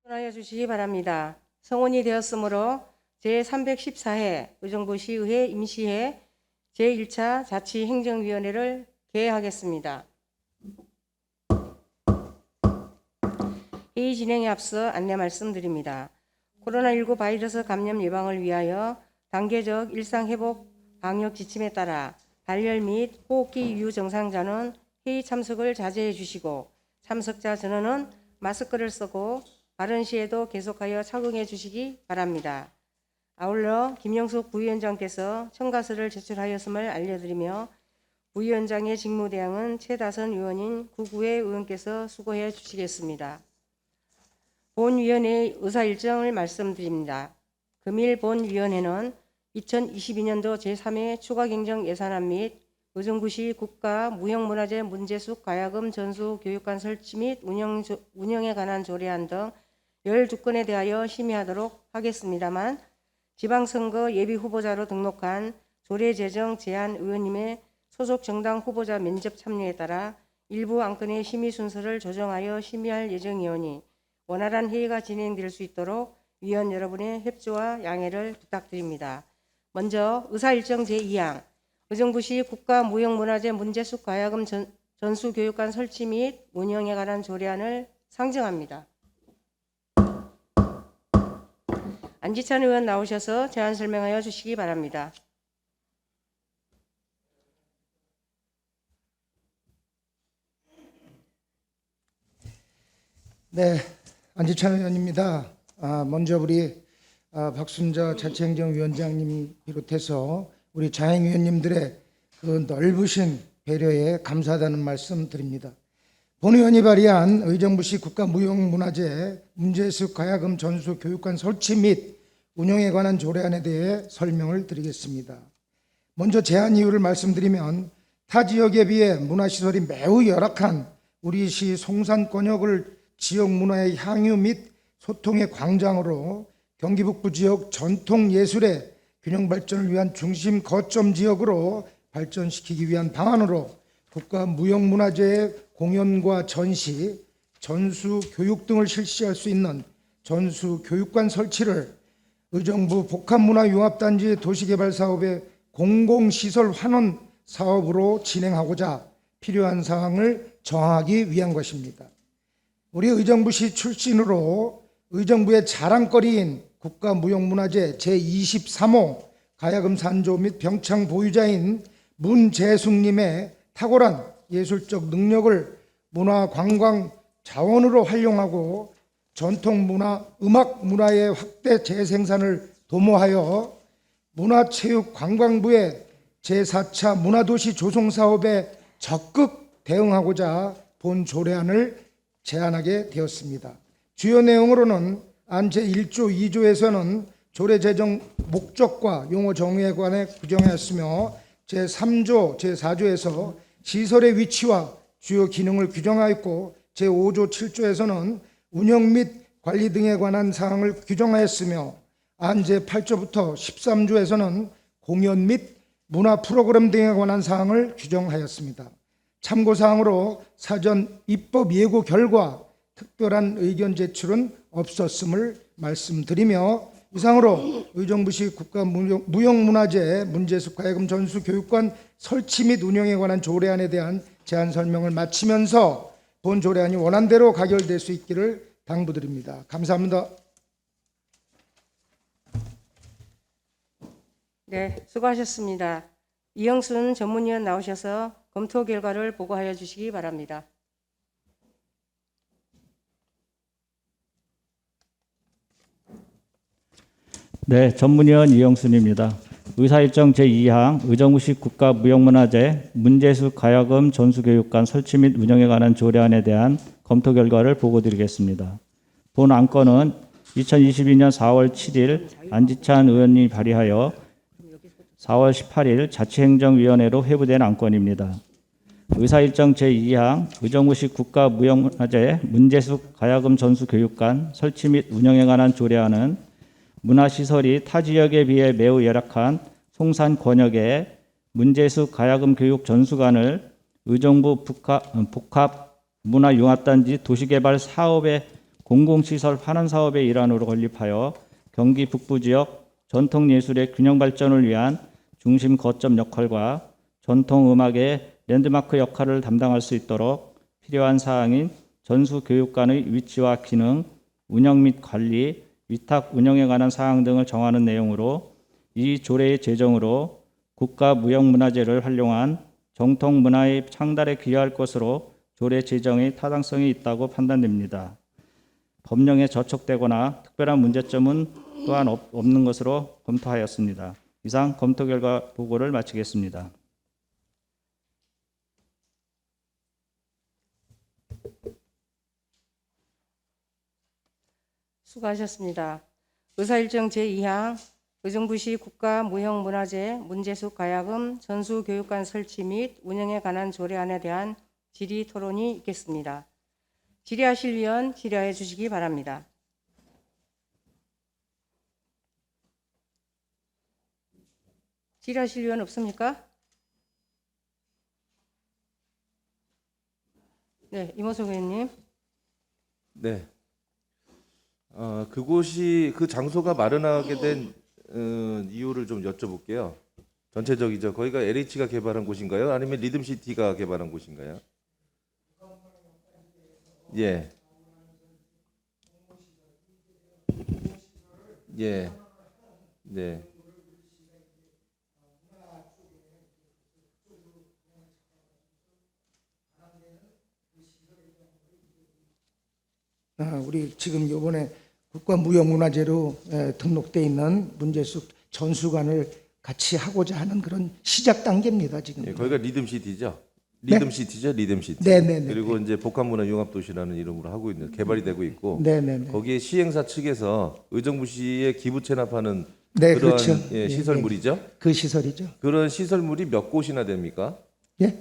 하여 주시기 바랍니다. 성원이 되었으므로 제314회 의정부시의회 임시회 제1차 자치행정위원회를 개회하겠습니다. 회의 진행에 앞서 안내 말씀드립니다. 코로나19 바이러스 감염 예방을 위하여 단계적 일상회복 방역 지침에 따라 발열 및 호흡기 이유 증상자는 회의 참석을 자제해 주시고 참석자 전원은 마스크를 쓰고 발언 시에도 계속하여 착용해 주시기 바랍니다. 아울러 김영숙 부위원장께서 청가서를 제출하였음을 알려드리며 부위원장의 직무대행은 최다선 의원인 구구의 의원께서 수고해 주시겠습니다. 본위원회의 의사일정을 말씀드립니다. 금일 본위원회는 2022년도 제3회 추가경정 예산안 및 의정부시 국가무형문화재 문제숙 가야금 전수교육관 설치 및 운영에 관한 조례안 등 12건에 대하여 심의하도록 하겠습니다만 지방선거 예비후보자로 등록한 조례제정 제안 의원님의 소속 정당 후보자 면접 참여에 따라 일부 안건의 심의 순서를 조정하여 심의할 예정이오니 원활한 회의가 진행될 수 있도록 위원 여러분의 협조와 양해를 부탁드립니다. 먼저 의사일정 제2항 의정부시 국가무형문화재 문제숙 가야금 전수교육관 설치 및 운영에 관한 조례안을 상정합니다. 안지찬 의원 나오셔서 제안 설명하여 주시기 바랍니다. 네, 안지찬 의원입니다. 먼저 우리 박순자 자치행정위원장님 비롯해서 우리 자행위원님들의 그 넓으신 배려에 감사하다는 말씀 드립니다. 본 의원이 발의한 의정부시 국가무형문화재 문제숙 가야금 전수교육관 설치 및 운영에 관한 조례안에 대해 설명을 드리겠습니다. 먼저 제안 이유를 말씀드리면 타 지역에 비해 문화시설이 매우 열악한 우리 시 송산권역을 지역 문화의 향유 및 소통의 광장으로 경기 북부 지역 전통 예술의 균형 발전을 위한 중심 거점 지역으로 발전시키기 위한 방안으로 국가무형문화재의 공연과 전시, 전수 교육 등을 실시할 수 있는 전수 교육관 설치를 의정부 복합문화융합단지 도시개발사업의 공공시설 환원 사업으로 진행하고자 필요한 사항을 정하기 위한 것입니다. 우리 의정부시 출신으로 의정부의 자랑거리인 국가무형문화재 제23호 가야금 산조 및 병창 보유자인 문재숙님의 탁월한 예술적 능력을 문화관광 자원으로 활용하고 전통문화, 음악문화의 확대 재생산을 도모하여 문화체육관광부의 제4차 문화도시 조성사업에 적극 대응하고자 본 조례안을 제안하게 되었습니다. 주요 내용으로는 안 제1조 2조에서는 조례 제정 목적과 용어 정의에 관해 규정하였으며 제3조, 제4조에서 시설의 위치와 주요 기능을 규정하였고 제5조 7조에서는 운영 및 관리 등에 관한 사항을 규정하였으며 안 제8조부터 13조에서는 공연 및 문화 프로그램 등에 관한 사항을 규정하였습니다. 참고사항으로 사전 입법 예고 결과 특별한 의견 제출은 없었음을 말씀드리며 이상으로 의정부시 국가무형문화재 문제숙 가야금 전수교육관 설치 및 운영에 관한 조례안에 대한 제안 설명을 마치면서 본 조례안이 원안대로 가결될 수 있기를 당부드립니다. 감사합니다. 네, 수고하셨습니다. 이영순 전문위원 나오셔서 검토 결과를 보고하여 주시기 바랍니다. 네, 전문위원 이영순입니다. 의사일정 제2항 의정부시 국가무형문화재 문제숙 가야금 전수교육관 설치 및 운영에 관한 조례안에 대한 검토 결과를 보고드리겠습니다. 본 안건은 2022년 4월 7일 안지찬 의원님이 발의하여 4월 18일 자치행정위원회로 회부된 안건입니다. 의사일정 제2항 의정부시 국가무형문화재 문제숙 가야금 전수교육관 설치 및 운영에 관한 조례안은 문화시설이 타 지역에 비해 매우 열악한 송산 권역의 문제숙 가야금 교육 전수관을 의정부 복합문화융합단지 도시개발 사업의 공공시설 환원 사업의 일환으로 건립하여 경기 북부 지역 전통예술의 균형 발전을 위한 중심 거점 역할과 전통음악의 랜드마크 역할을 담당할 수 있도록 필요한 사항인 전수교육관의 위치와 기능, 운영 및 관리, 위탁 운영에 관한 사항 등을 정하는 내용으로 이 조례의 제정으로 국가무형문화재를 활용한 정통문화의 창달에 기여할 것으로 조례 제정의 타당성이 있다고 판단됩니다. 법령에 저촉되거나 특별한 문제점은 또한 없는 것으로 검토하였습니다. 이상 검토 결과 보고를 마치겠습니다. 수고하셨습니다. 의사일정 제2항 의정부시 국가무형문화재 문제숙 가야금 전수교육관 설치 및 운영에 관한 조례안에 대한 질의 토론이 있겠습니다. 질의하실 위원 질의해 주시기 바랍니다. 질의하실 위원 없습니까? 네, 이모석 의원님. 네. 그곳이 그 장소가 마련하게 된 이유를 좀 여쭤볼게요. 전체적이죠. 거기가 LH가 개발한 곳인가요? 아니면 리듬시티가 개발한 곳인가요? 예. 예. 네. 우리 지금 이번에 국가무형문화재로 등록돼 있는 문제숙 전수관을 같이 하고자 하는 그런 시작 단계입니다. 지금. 예, 거기가 리듬시티죠. 네? 리듬시티죠, 리듬시티. 네네네. 그리고 이제 복합문화융합도시라는 이름으로 하고 있는 개발이 되고 있고, 네네네. 거기에 시행사 측에서 의정부시에 기부 체납하는 네, 그러한 그렇죠. 예, 시설물이죠. 그 시설이죠. 그런 시설물이 몇 곳이나 됩니까? 예?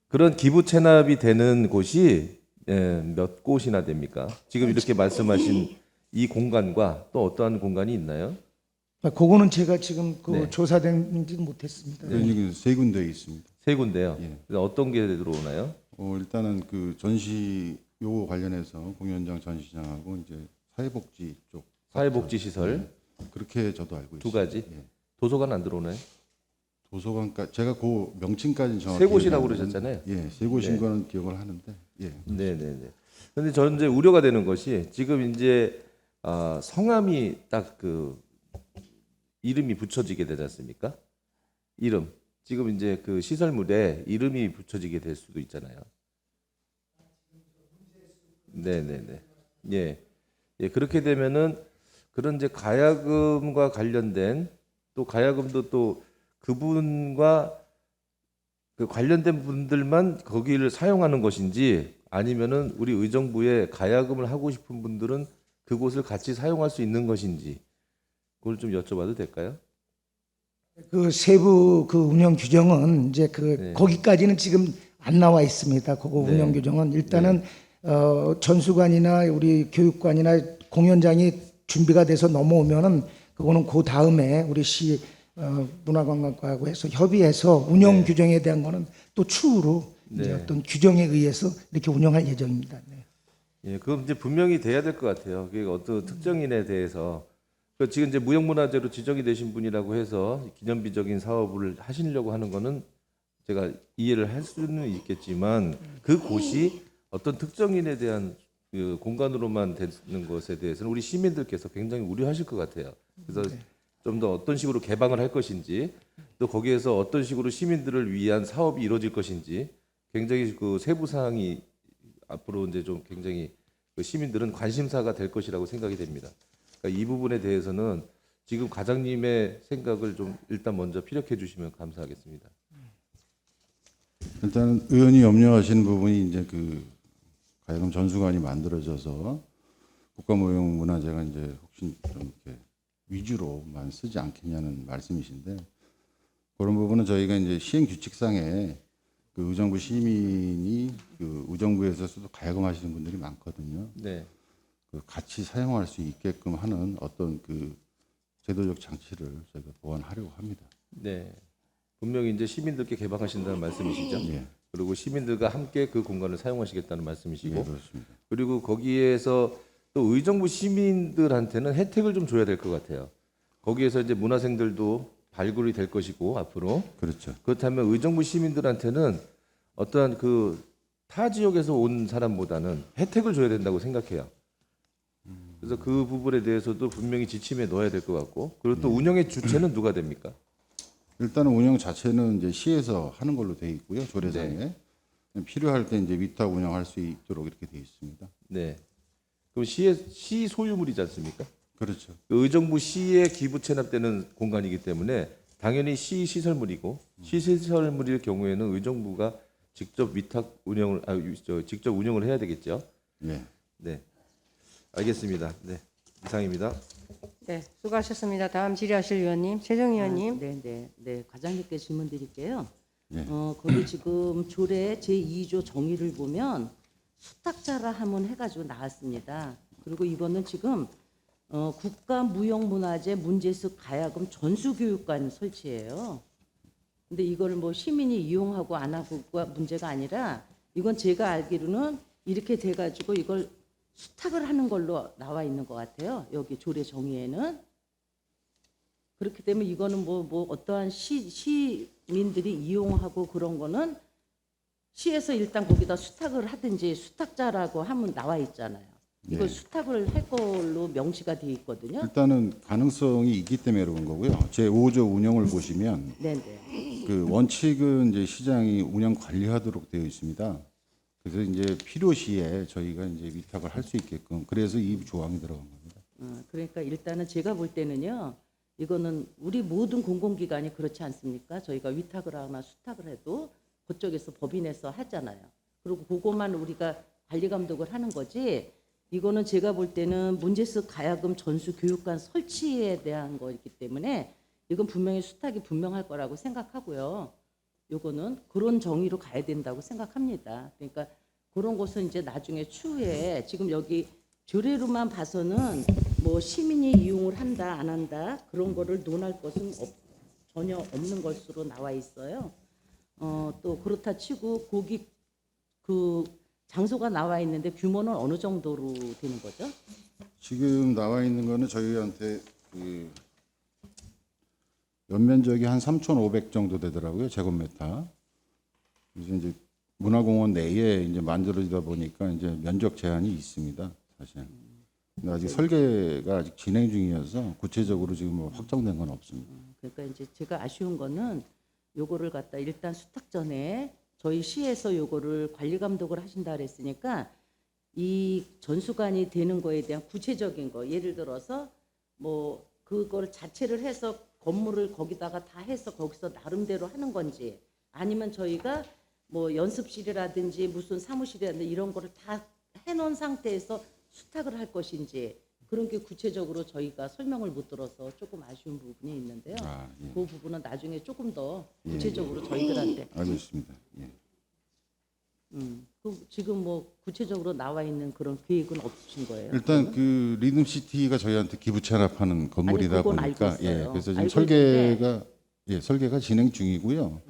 그런 기부 체납이 되는 곳이 몇 곳이나 됩니까? 지금 이렇게 말씀하신 이 공간과 또 어떠한 공간이 있나요? 그거는 제가 지금 네. 조사된지 못했습니다. 여기 세 군데 있습니다. 세 군데요. 예. 그래서 어떤 게 들어오나요? 일단은 그 전시 요거 관련해서 공연장 전시장하고 이제 사회복지 쪽 사회복지 시설 그렇게 저도 알고 두 있습니다. 가지. 예. 도서관 안 들어오나요? 도서관까지 제가 그 명칭까지는 정확히 세 곳이라고 기억이 안 그러셨잖아요. 나는데, 예, 세 곳인 네. 거는 기억을 하는데, 예. 네네네. 그런데 저는 이제 우려가 되는 것이 지금 이제 성함이 딱 그 이름이 붙여지게 되지 않습니까? 이름. 지금 이제 그 시설물에 이름이 붙여지게 될 수도 있잖아요. 네네네. 예. 예, 그렇게 되면은 그런 이제 가야금과 관련된 또 가야금도 또 그분과 그 관련된 분들만 거기를 사용하는 것인지 아니면은 우리 의정부에 가야금을 하고 싶은 분들은 그곳을 같이 사용할 수 있는 것인지 그걸 좀 여쭤봐도 될까요? 그 세부 그 운영 규정은 이제 네. 거기까지는 지금 안 나와 있습니다. 그거 네. 운영 규정은 일단은 전수관이나 우리 교육관이나 공연장이 준비가 돼서 넘어오면은 그거는 그 다음에 우리 시 문화관광과하고 해서 협의해서 운영 네. 규정에 대한 거는 또 추후로 이제 네. 어떤 규정에 의해서 이렇게 운영할 예정입니다. 네. 예, 그건 이제 분명히 돼야 될 것 같아요. 그게 어떤 특정인에 대해서 그 지금 이제 무형문화재로 지정이 되신 분이라고 해서 기념비적인 사업을 하시려고 하는 거는 제가 이해를 할 수는 있겠지만 그 곳이 어떤 특정인에 대한 그 공간으로만 되는 것에 대해서는 우리 시민들께서 굉장히 우려하실 것 같아요. 그래서 좀 더 어떤 식으로 개방을 할 것인지 또 거기에서 어떤 식으로 시민들을 위한 사업이 이루어질 것인지 굉장히 그 세부 사항이 앞으로 이제 좀 굉장히 그 시민들은 관심사가 될 것이라고 생각이 됩니다. 그러니까 이 부분에 대해서는 지금 과장님의 생각을 좀 일단 먼저 피력해 주시면 감사하겠습니다. 일단 의원이 염려하시는 부분이 이제 그 가야금 전수관이 만들어져서 국가무형문화재가 이제 혹시 좀 이렇게 위주로만 쓰지 않겠냐는 말씀이신데 그런 부분은 저희가 이제 시행 규칙상에 그 의정부 시민이 그 의정부에서도 가야금 하시는 분들이 많거든요. 네. 그 같이 사용할 수 있게끔 하는 어떤 그 제도적 장치를 저희가 보완하려고 합니다. 네. 분명히 이제 시민들께 개방하신다는 말씀이시죠. 예. 그리고 시민들과 함께 그 공간을 사용하시겠다는 말씀이시고 네, 그렇습니다. 그리고 거기에서 또 의정부 시민들한테는 혜택을 좀 줘야 될 것 같아요. 거기에서 이제 문화생들도 발굴이 될 것이고 앞으로 그렇죠. 그렇다면 의정부 시민들한테는 어떠한 그 타 지역에서 온 사람보다는 혜택을 줘야 된다고 생각해요. 그래서 그 부분에 대해서도 분명히 지침에 넣어야 될 것 같고 그리고 또 운영의 주체는 누가 됩니까? 일단은 운영 자체는 이제 시에서 하는 걸로 돼 있고요. 조례상에 필요할 때 이제 위탁 운영할 수 있도록 이렇게 돼 있습니다. 네. 그럼 시 소유물이지 않습니까? 그렇죠. 그 의정부 시에 기부 체납되는 공간이기 때문에 당연히 시 시설물이고 시 시설물일 경우에는 의정부가 직접 위탁 운영을 직접 운영을 해야 되겠죠. 예. 네. 알겠습니다. 네. 이상입니다. 네, 수고하셨습니다. 다음 질의하실 위원님, 최정 위원님. 네. 과장님께 질문 드릴게요. 예. 거기 지금 조례 제2조 정의를 보면 수탁자라 하면 해가지고 나왔습니다. 그리고 이거는 지금 국가무형문화재 문제습 가야금 전수교육관 설치예요. 근데 이걸 뭐 시민이 이용하고 안 하고가 문제가 아니라 이건 제가 알기로는 이렇게 돼가지고 이걸 수탁을 하는 걸로 나와 있는 것 같아요. 여기 조례 정의에는. 그렇기 때문에 이거는 뭐 어떠한 시민들이 이용하고 그런 거는 시에서 일단 거기다 수탁을 하든지 수탁자라고 하면 나와 있잖아요. 이걸 네. 수탁을 할 걸로 명시가 돼 있거든요. 일단은 가능성이 있기 때문에 그런 거고요. 제 5조 운영을 보시면 네네. 그 원칙은 이제 시장이 운영 관리하도록 되어 있습니다. 그래서 이제 필요시에 저희가 이제 위탁을 할 수 있게끔 그래서 이 조항이 들어간 겁니다. 그러니까 일단은 제가 볼 때는요. 이거는 우리 모든 공공기관이 그렇지 않습니까? 저희가 위탁을 하거나 수탁을 해도 그쪽에서 법인에서 하잖아요. 그리고 그것만 우리가 관리 감독을 하는 거지. 이거는 제가 볼 때는 문제습 가야금 전수 교육관 설치에 대한 거이기 때문에 이건 분명히 수탁이 분명할 거라고 생각하고요. 요거는 그런 정의로 가야 된다고 생각합니다. 그러니까 그런 것은 이제 나중에 추후에 지금 여기 조례로만 봐서는 뭐 시민이 이용을 한다 안 한다 그런 거를 논할 것은 전혀 없는 것으로 나와 있어요. 또 그렇다 치고 거기 그 장소가 나와 있는데 규모는 어느 정도로 되는 거죠? 지금 나와 있는 거는 저희한테 그 연면적이 한 3,500 정도 되더라고요. 제곱미터. 그래서 이제 문화공원 내에 이제 만들어지다 보니까 이제 면적 제한이 있습니다. 사실. 근데 아직 설계가 아직 진행 중이어서 구체적으로 지금 뭐 확정된 건 없습니다. 그러니까 이제 제가 아쉬운 거는 요거를 갖다 일단 수탁 전에 저희 시에서 요거를 관리 감독을 하신다 그랬으니까 이 전수관이 되는 거에 대한 구체적인 거 예를 들어서 뭐 그걸 자체를 해서 건물을 거기다가 다 해서 거기서 나름대로 하는 건지 아니면 저희가 뭐 연습실이라든지 무슨 사무실이라든지 이런 거를 다 해놓은 상태에서 수탁을 할 것인지 그런 게 구체적으로 저희가 설명을 못 들어서 조금 아쉬운 부분이 있는데요. 예. 그 부분은 나중에 조금 더 구체적으로 저희들한테 알겠습니다. 예. 그 지금 뭐 구체적으로 나와 있는 그런 계획은 없으신 거예요? 일단 그 리듬시티가 저희한테 기부 체납하는 건물이다 그건 알고 보니까 있어요. 그래서 지금 알고 설계가 진행 중이고요.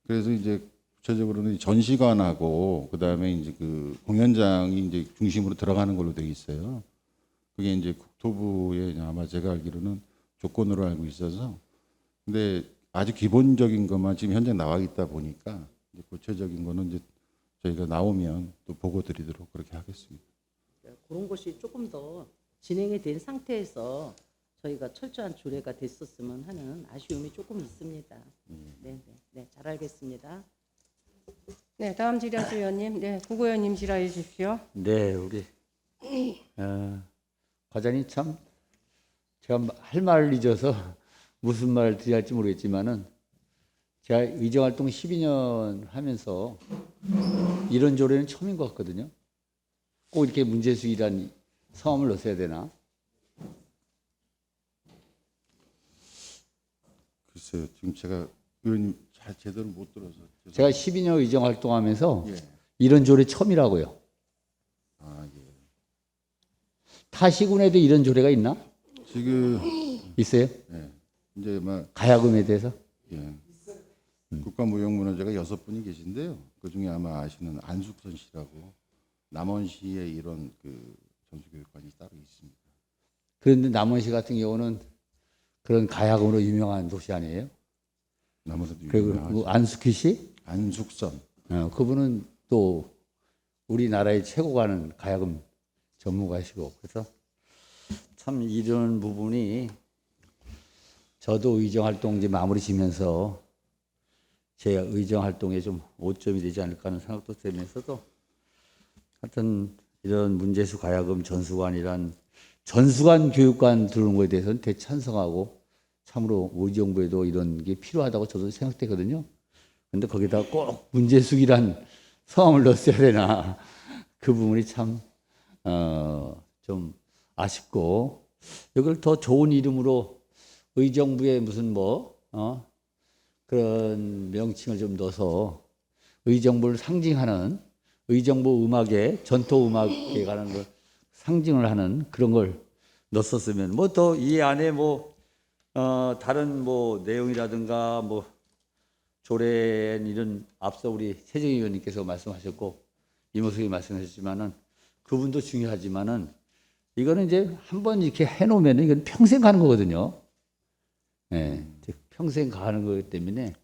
그래서 이제 구체적으로는 전시관하고 그다음에 이제 그 공연장이 이제 중심으로 들어가는 걸로 되어 있어요. 그게 이제 국토부에 아마 제가 알기로는 조건으로 알고 있어서 근데 아주 기본적인 것만 지금 현재 나와 있다 보니까 이제 구체적인 거는 이제 저희가 나오면 또 보고 드리도록 그렇게 하겠습니다. 그런 것이 조금 더 진행이 된 상태에서 저희가 철저한 조례가 됐었으면 하는 아쉬움이 조금 있습니다. 네, 잘 알겠습니다. 네, 다음 질의하실 위원님. 네, 국회의원님 질의해 주십시오. 네, 우리 과장님 참 제가 할 말을 잊어서 무슨 말을 드려야 할지 모르겠지만은 제가 의정활동 12년 하면서 이런 조례는 처음인 것 같거든요. 꼭 이렇게 문제수이란 성함을 넣었어야 되나? 글쎄요, 지금 제가 의원님 잘 제대로 못 들어서 제가 12년 의정활동하면서 예. 이런 조례 처음이라고요. 아 예. 타 시군에도 이런 조례가 있나? 지금 있어요? 예. 이제 막 가야금에 대해서? 예. 국가무형문화재가 6분이 계신데요. 그 중에 아마 아시는 안숙선 씨라고 남원시의 이런 그 전수교육관이 따로 있습니다. 그런데 남원시 같은 경우는 그런 가야금으로 유명한 도시 아니에요? 나머지도 그리고 유명하죠. 안숙희 씨? 안숙선. 그분은 또 우리나라의 최고 가는 가야금 전문가시고, 그래서 참 이런 부분이 저도 의정 활동 이제 마무리 지면서 제 의정 활동에 좀 오점이 되지 않을까 하는 생각도 들면서도 하여튼 이런 문제수 가야금 전수관이란 전수관 교육관 들어오는 거에 대해서는 대찬성하고 참으로 의정부에도 이런 게 필요하다고 저도 생각되거든요. 근데 거기다가 꼭 문제숙이란 성함을 넣었어야 되나 그 부분이 참 좀 아쉽고, 이걸 더 좋은 이름으로 의정부에 무슨 그런 명칭을 좀 넣어서 의정부를 상징하는 의정부 음악에 전통 음악에 관한 걸 상징을 하는 그런 걸 넣었으면 더 이 안에 다른 내용이라든가 조례 이런 앞서 우리 최정희 의원님께서 말씀하셨고 이모석이 말씀하셨지만은 그분도 중요하지만은 이거는 이제 한번 이렇게 해놓으면 이건 평생 가는 거거든요. 예, 평생 가는 거기 때문에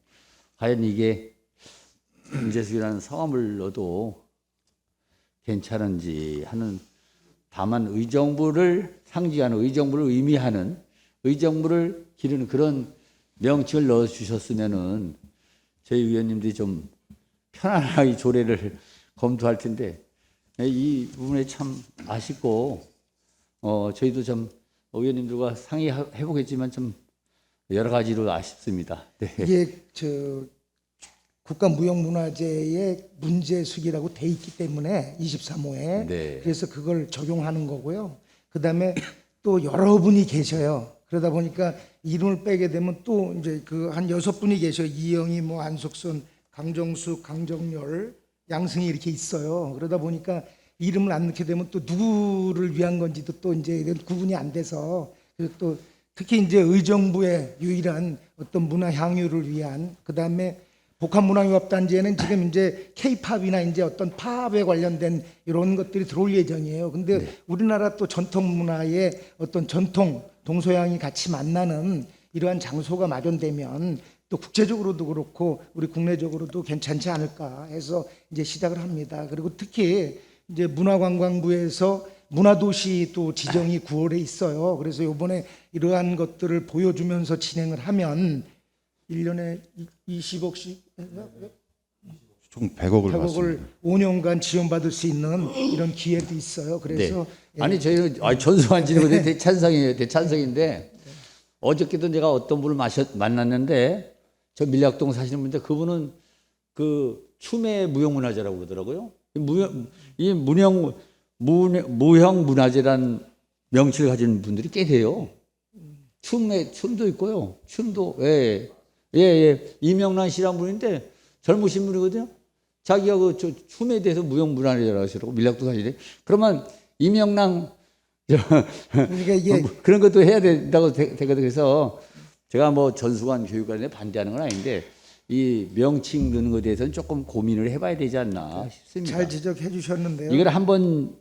과연 이게 문제숙이라는 성함을 넣어도 괜찮은지 하는, 다만 의정부를 상징하는, 의정부를 의미하는, 의정부를 기르는 그런 명칭을 넣어 주셨으면은 저희 의원님들이 좀 편안하게 조례를 검토할 텐데 이 부분에 참 아쉽고, 저희도 좀 의원님들과 상의해 보겠지만 좀 여러 가지로 아쉽습니다. 네. 이게 국가무형문화재의 문제숙이라고 돼 있기 때문에 23호에 네. 그래서 그걸 적용하는 거고요. 그다음에 또 여러분이 계셔요. 그러다 보니까 이름을 빼게 되면 또 이제 한 6분이 계셔요. 이영희, 안숙선, 강정숙, 강정열, 양승이 이렇게 있어요. 그러다 보니까 이름을 안 넣게 되면 또 누구를 위한 건지도 또 이제 구분이 안 돼서, 그리고 또 특히 이제 의정부의 유일한 어떤 문화 향유를 위한, 그다음에 복합문화융합단지에는 지금 이제 K-팝이나 이제 어떤 팝에 관련된 이런 것들이 들어올 예정이에요. 근데 우리나라 또 전통 문화의 어떤 전통 동서양이 같이 만나는 이러한 장소가 마련되면 또 국제적으로도 그렇고 우리 국내적으로도 괜찮지 않을까 해서 이제 시작을 합니다. 그리고 특히 이제 문화관광부에서 문화도시 또 지정이 9월에 있어요. 그래서 이번에 이러한 것들을 보여주면서 진행을 하면 1년에 20억씩 총 100억을 100억을 받습니다. 5년간 지원받을 수 있는 이런 기회도 있어요. 그래서 네. 아니 저희는 전수관 지는 것에 대찬성이에요. 대찬성인데 어저께도 제가 어떤 분을 만났는데 저 밀락동 사시는 분인데 그분은 그 추매 무형문화재라고 그러더라고요. 무형문화재란 명칭을 가진 분들이 꽤 돼요. 춤도 있고요. 춤도 이명란 씨란 분인데 젊으신 분이거든요. 자기가 춤에 대해서 무형문화재라고 하시라고 밀락동 사시래. 그러면 이명란 그러니까 이게 그런 것도 해야 된다고 되거든요. 그래서 제가 전수관 교육관에 반대하는 건 아닌데 이 명칭 넣는 것에 대해서는 조금 고민을 해봐야 되지 않나 싶습니다. 잘 지적해 주셨는데요. 이걸 한번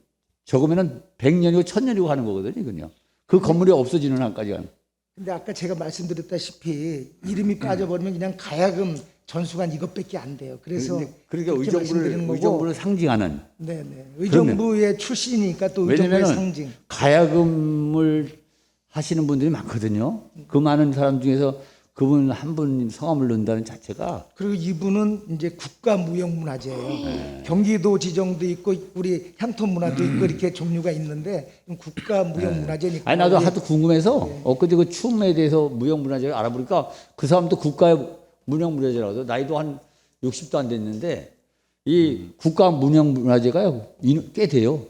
적으면은 100년이고 1000년이고 하는 거거든요. 이건요. 그 건물이 없어지는 한까지 가는. 근데 아까 제가 말씀드렸다시피 이름이 빠져버리면 그냥 가야금 전수관 이것밖에 안 돼요. 그래서 그러니까 그렇게 말씀드리는 거고. 의정부를 상징하는. 네네. 의정부의 출신이니까 또 의정부의 왜냐면은 상징. 가야금을 하시는 분들이 많거든요. 그 많은 사람 중에서 그분 한 분 성함을 넣는다는 자체가. 그리고 이분은 이제 국가무형문화재예요. 경기도 지정도 있고 우리 향토문화도 있고 이렇게 종류가 있는데 국가무형문화재니까. 아니 나도 하도 궁금해서 엊그제 그 춤에 대해서 무형문화재를 알아보니까 그 사람도 국가의 무형문화재라고 해서 나이도 한 60도 안 됐는데 이 국가 무형문화재가 꽤 돼요.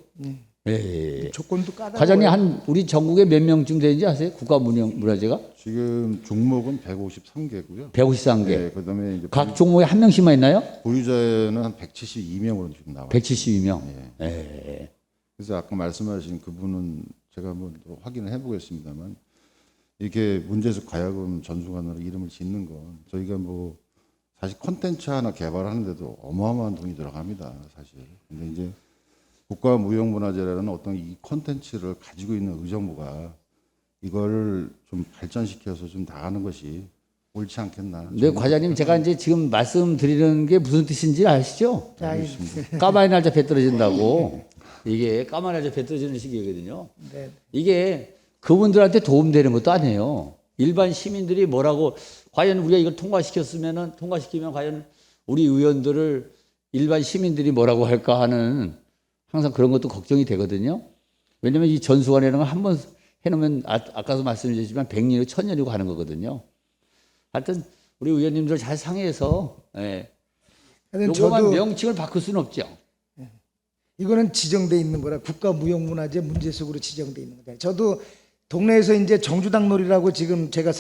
예. 조건도 까다로워요. 과장님 우리 전국에 몇 명쯤 되는지 아세요? 국가 무형문화재가? 지금 종목은 153개고요. 153개. 네, 그다음에 이제 각 종목에 한 명씩만 있나요? 보유자는 한 172명으로 지금 나와요. 172명. 예. 예. 그래서 아까 말씀하신 그분은 제가 한번 더 확인을 해보겠습니다만 이렇게 문제수 가야금 전수관으로 이름을 짓는 건 저희가 사실 콘텐츠 하나 개발하는데도 어마어마한 돈이 들어갑니다. 사실. 근데 이제 국가무형문화재라는 어떤 이 콘텐츠를 가지고 있는 의정부가 이걸 좀 발전시켜서 좀 나가는 것이 옳지 않겠나. 네, 과장님 제가 이제 지금 말씀드리는 게 무슨 뜻인지 아시죠? 자, 까마귀 날짜 배 떨어진다고. 이게 까마귀 날짜 배 떨어지는 시기거든요. 네. 이게 그분들한테 도움되는 것도 아니에요. 일반 시민들이 뭐라고 과연 우리가 이걸 통과시키면 과연 우리 의원들을 일반 시민들이 뭐라고 할까 하는 항상 그런 것도 걱정이 되거든요. 왜냐하면 이 전수관이라는 걸 한번 해놓으면 아까도 말씀드렸지만 100년이고 1000년이고 하는 거거든요. 하여튼 우리 의원님들 잘 상의해서 하여튼 요거만 저도 명칭을 바꿀 수는 없죠. 이거는 지정돼 있는 거라 국가무형문화재 문제석으로 지정돼 있는 거다. 저도 동네에서 이제 정주당 놀이라고 지금 제가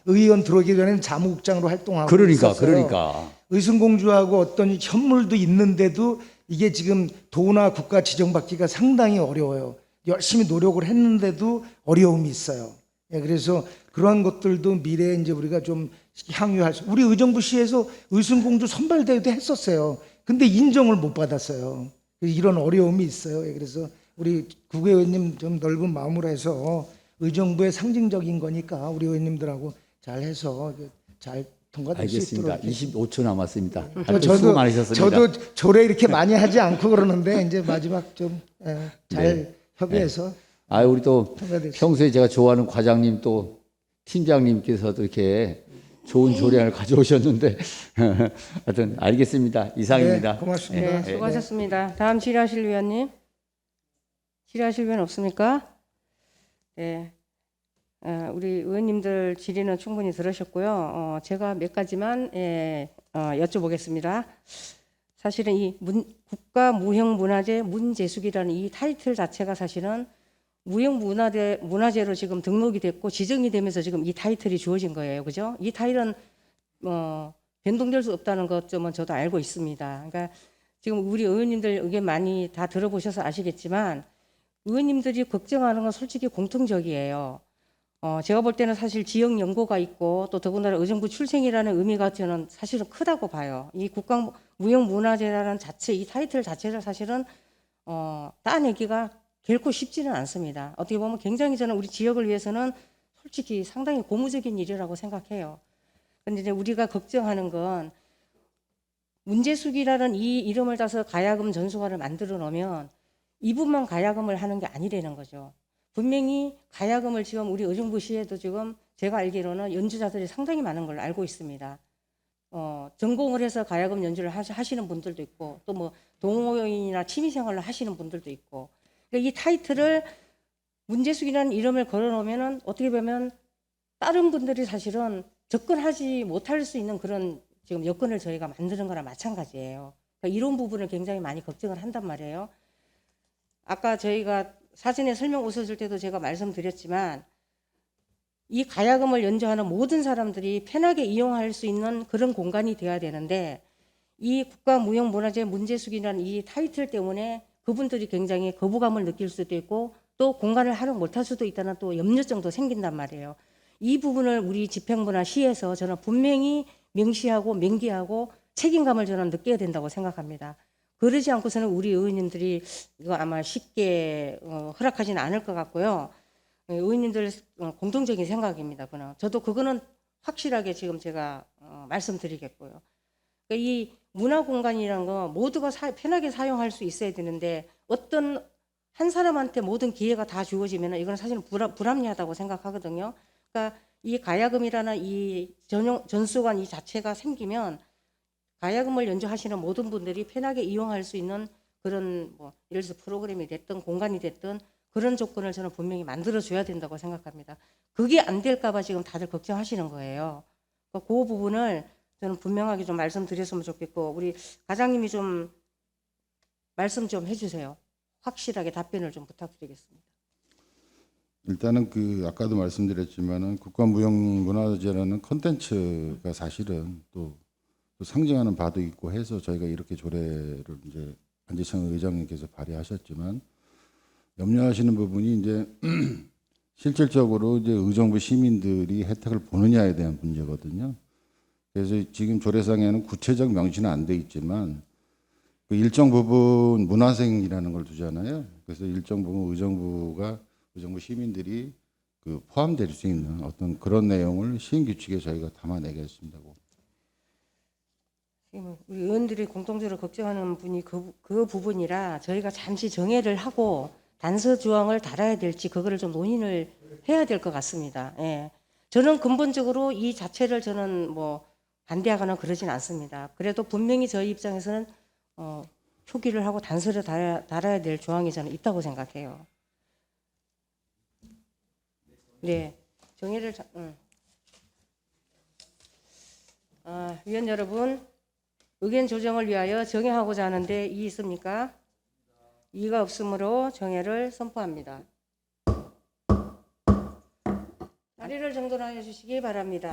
의원 들어오기 전에는 사무국장으로 활동하고 있었어요. 그러니까 의승공주하고 어떤 현물도 있는데도 이게 지금 도나 국가 지정받기가 상당히 어려워요. 열심히 노력을 했는데도 어려움이 있어요. 예, 그래서 그러한 것들도 미래에 이제 우리가 좀 향유할 수. 우리 의정부시에서 의승공주 선발대회도 했었어요. 근데 인정을 못 받았어요. 이런 어려움이 있어요. 예, 그래서 우리 국회의원님 좀 넓은 마음으로 해서 의정부의 상징적인 거니까 우리 의원님들하고 잘 해서 잘 통과될 수 알겠습니다. 있도록. 25초 남았습니다. 수고 저도 많으셨습니다. 저도 조례 이렇게 많이 하지 않고 그러는데 이제 마지막 좀 잘 협의해서 우리 또 통과될 수 평소에 제가 좋아하는 과장님 또 팀장님께서도 이렇게 좋은 조례안을 가져오셨는데 하여튼 알겠습니다. 이상입니다. 네, 고맙습니다. 네, 수고하셨습니다. 다음 질의하실 위원님. 질의하실 위원 없습니까? 네. 우리 의원님들 질의는 충분히 들으셨고요. 제가 몇 가지만 여쭤보겠습니다. 사실은 이 국가무형문화재 문제숙이라는 이 타이틀 자체가 사실은 무형문화재로 지금 등록이 됐고 지정이 되면서 지금 이 타이틀이 주어진 거예요. 그죠? 이 타이틀은 변동될 수 없다는 것점은 저도 알고 있습니다. 그러니까 지금 우리 의원님들 의견 많이 다 들어보셔서 아시겠지만 의원님들이 걱정하는 건 솔직히 공통적이에요. 제가 볼 때는 사실 지역 연고가 있고 또 더군다나 의정부 출생이라는 의미가 저는 사실은 크다고 봐요. 이 국가무형문화재라는 자체, 이 타이틀 자체를 사실은 따내기가 결코 쉽지는 않습니다. 어떻게 보면 굉장히 저는 우리 지역을 위해서는 솔직히 상당히 고무적인 일이라고 생각해요. 그런데 이제 우리가 걱정하는 건 문제숙이라는 이 이름을 따서 가야금 전수관을 만들어 놓으면 이분만 가야금을 하는 게 아니라는 거죠. 분명히 가야금을 지금 우리 의정부시에도 지금 제가 알기로는 연주자들이 상당히 많은 걸로 알고 있습니다. 전공을 해서 가야금 연주를 하시는 분들도 있고 또 뭐 동호인이나 취미생활을 하시는 분들도 있고 그러니까 이 타이틀을 문제숙이라는 이름을 걸어놓으면은 어떻게 보면 다른 분들이 사실은 접근하지 못할 수 있는 그런 지금 여건을 저희가 만드는 거랑 마찬가지예요. 그러니까 이런 부분을 굉장히 많이 걱정을 한단 말이에요. 아까 저희가 사진에 설명 웃어줄 때도 제가 말씀드렸지만 이 가야금을 연주하는 모든 사람들이 편하게 이용할 수 있는 그런 공간이 되어야 되는데 이 국가무형문화재 문제숙이라는 이 타이틀 때문에 그분들이 굉장히 거부감을 느낄 수도 있고 또 공간을 활용 못할 수도 있다는 또 염려점도 생긴단 말이에요. 이 부분을 우리 집행부나 시에서 저는 분명히 명시하고 명기하고 책임감을 저는 느껴야 된다고 생각합니다. 그러지 않고서는 우리 의원님들이 이거 아마 쉽게 허락하지는 않을 것 같고요. 의원님들 공통적인 생각입니다. 저도 그거는 확실하게 지금 제가 말씀드리겠고요. 그러니까 이 문화공간이라는 거 모두가 편하게 사용할 수 있어야 되는데 어떤 한 사람한테 모든 기회가 다 주어지면 이건 사실은 불합리하다고 생각하거든요. 그러니까 이 가야금이라는 이 전수관 이 자체가 생기면 가야금을 연주하시는 모든 분들이 편하게 이용할 수 있는 그런 뭐 예를 들어서 프로그램이 됐든 공간이 됐든 그런 조건을 저는 분명히 만들어줘야 된다고 생각합니다. 그게 안 될까 봐 지금 다들 걱정하시는 거예요. 그 부분을 저는 분명하게 좀 말씀드렸으면 좋겠고 우리 과장님이 좀 말씀 좀 해주세요. 확실하게 답변을 좀 부탁드리겠습니다. 일단은 아까도 말씀드렸지만은 국가무형문화재라는 콘텐츠가 사실은 또 상징하는 바도 있고 해서 저희가 이렇게 조례를 이제 안재청 의장님께서 발의하셨지만 염려하시는 부분이 이제 실질적으로 이제 의정부 시민들이 혜택을 보느냐에 대한 문제거든요. 그래서 지금 조례상에는 구체적 명시는 안 돼 있지만 그 일정 부분 문화생이라는 걸 두잖아요. 그래서 일정 부분 의정부 시민들이 그 포함될 수 있는 어떤 그런 내용을 시행 규칙에 저희가 담아내겠습니다. 지금 우리 의원들이 공통적으로 걱정하는 분이 그 부분이라 저희가 잠시 정해를 하고 단서 조항을 달아야 될지 그거를 좀 논의를 해야 될 것 같습니다. 예. 저는 근본적으로 이 자체를 저는 뭐 반대하거나 그러진 않습니다. 그래도 분명히 저희 입장에서는 표기를 하고 단서를 달아야 될 조항이 저는 있다고 생각해요. 네, 정의를 위원 여러분, 의견 조정을 위하여 정회하고자 하는데 이의 있습니까? 이의가 없으므로 정회를 선포합니다. 자리를 정돈하여 주시기 바랍니다.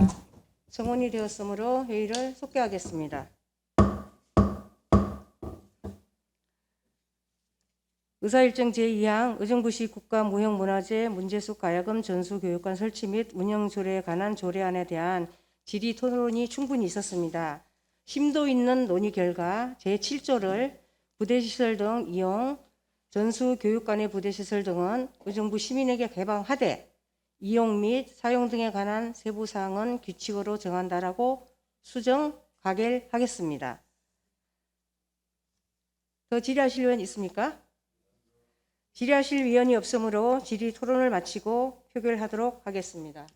성원이 되었으므로 회의를 속개하겠습니다. 의사일정 제2항 의정부시 국가무형문화재 문제숙 가야금 전수교육관 설치 및 운영 조례에 관한 조례안에 대한 질의 토론이 충분히 있었습니다. 심도 있는 논의 결과 제7조를 부대시설 등 이용, 전수교육관의 부대시설 등은 의정부 시민에게 개방하되 이용 및 사용 등에 관한 세부 사항은 규칙으로 정한다라고 수정 가결하겠습니다. 더 질의하실 의원 있습니까? 질의하실 위원이 없으므로 질의 토론을 마치고 표결하도록 하겠습니다.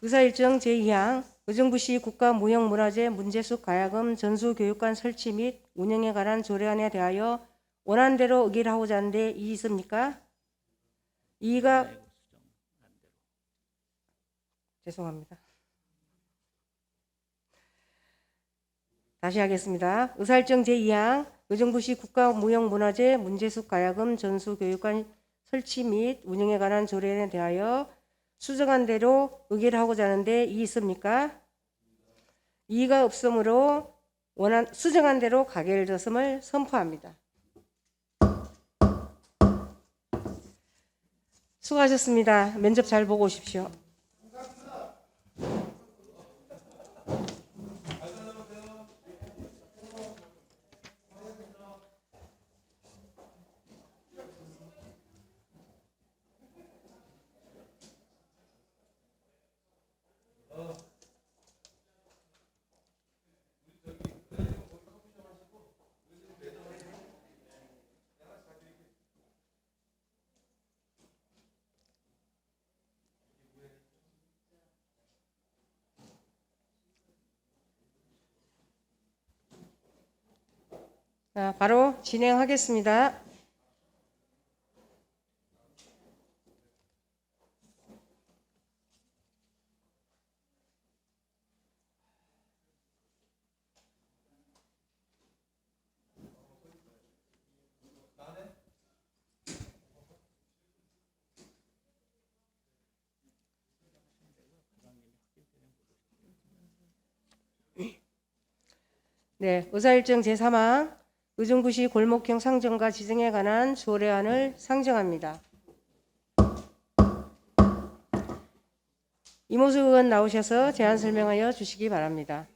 의사일정 제2항 의정부시 국가무형문화재 문제숙 가야금 전수교육관 설치 및 운영에 관한 조례안에 대하여 원안대로 의결 하고자 하는데 이의 있습니까? 이의가 죄송합니다. 다시 하겠습니다. 의사일정 제2항 의정부시 국가무형문화재 문제숙 가야금 전수교육관 설치 및 운영에 관한 조례에 대하여 수정한 대로 의결을 하고자 하는데 이의 있습니까? 이의가 없으므로 수정한 대로 가결되었음을 선포합니다. 수고하셨습니다. 면접 잘 보고 오십시오. 자, 바로 진행하겠습니다. 네, 의사일정 제3항 의정부시 골목형 상정과 지정에 관한 조례안을 상정합니다. 이모수 의원 나오셔서 제안 설명하여 주시기 바랍니다.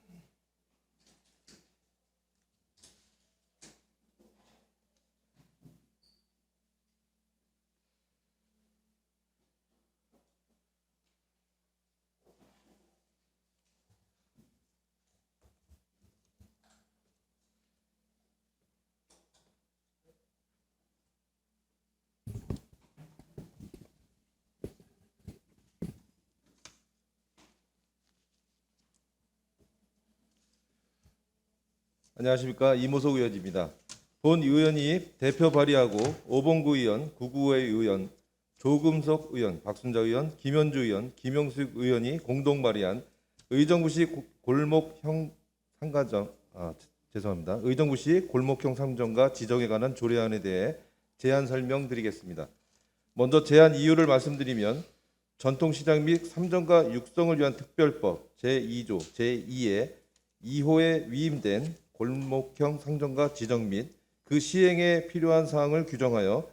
안녕하십니까, 이모석 의원입니다. 본 의원이 대표 발의하고 오봉구 의원, 구구의 의원, 조금석 의원, 박순자 의원, 김현주 의원, 김용숙 의원이 공동 발의한 의정부시 골목형 상가정 의정부시 골목형 상정과 지정에 관한 조례안에 대해 제안 설명드리겠습니다. 먼저 제안 이유를 말씀드리면 전통시장 및 삼정과 육성을 위한 특별법 제2조 제2의 2호에 위임된 골목형 상정과 지정 및 그 시행에 필요한 사항을 규정하여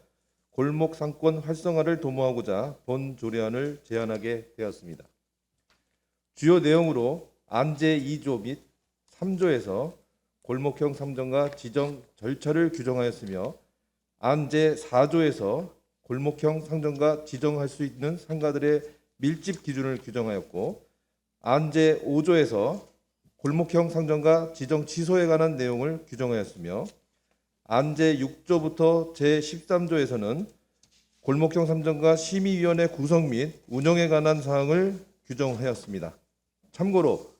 골목 상권 활성화를 도모하고자 본 조례안을 제안하게 되었습니다. 주요 내용으로 안 제2조 및 3조에서 골목형 상점가 지정 절차를 규정하였으며 안제 4조에서 골목형 상점가 지정할 수 있는 상가들의 밀집 기준을 규정하였고 안제 5조에서 골목형 상점가 지정 취소에 관한 내용을 규정하였으며 안제 6조부터 제13조에서는 골목형 상점가 심의위원회 구성 및 운영에 관한 사항을 규정하였습니다. 참고로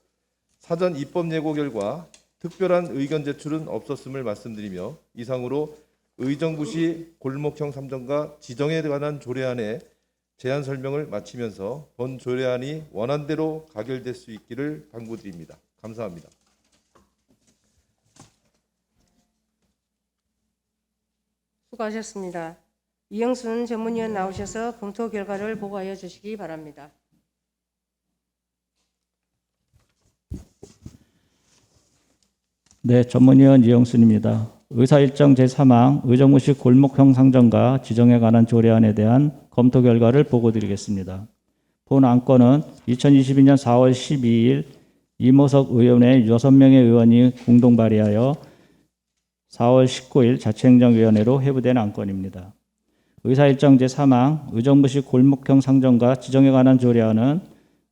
사전 입법 예고 결과 특별한 의견 제출은 없었음을 말씀드리며 이상으로 의정부시 골목형 상점가 지정에 관한 조례안의 제안 설명을 마치면서 본 조례안이 원안대로 가결될 수 있기를 당부드립니다. 감사합니다. 수고하셨습니다. 이영순 전문위원 나오셔서 검토 결과를 보고하여 주시기 바랍니다. 네, 전문위원 이영순입니다. 의사일정 제3항 의정부시 골목형 상점가 지정에 관한 조례안에 대한 검토 결과를 보고드리겠습니다. 본 안건은 2022년 4월 12일 이모석 의원의 6명의 의원이 공동 발의하여 4월 19일 자치행정위원회로 회부된 안건입니다. 의사일정 제3항 의정부시 골목형 상점가 지정에 관한 조례안은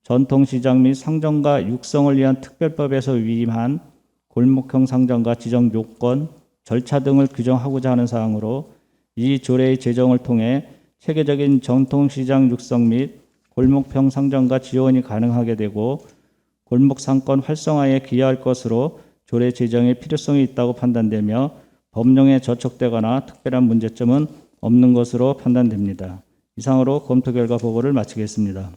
전통시장 및 상점가 육성을 위한 특별법에서 위임한 골목형 상점가 지정 요건, 절차 등을 규정하고자 하는 사항으로 이 조례의 제정을 통해 체계적인 전통시장 육성 및 골목형 상점가 지원이 가능하게 되고 골목 상권 활성화에 기여할 것으로 조례 제정의 필요성이 있다고 판단되며 법령에 저촉되거나 특별한 문제점은 없는 것으로 판단됩니다. 이상으로 검토 결과 보고를 마치겠습니다.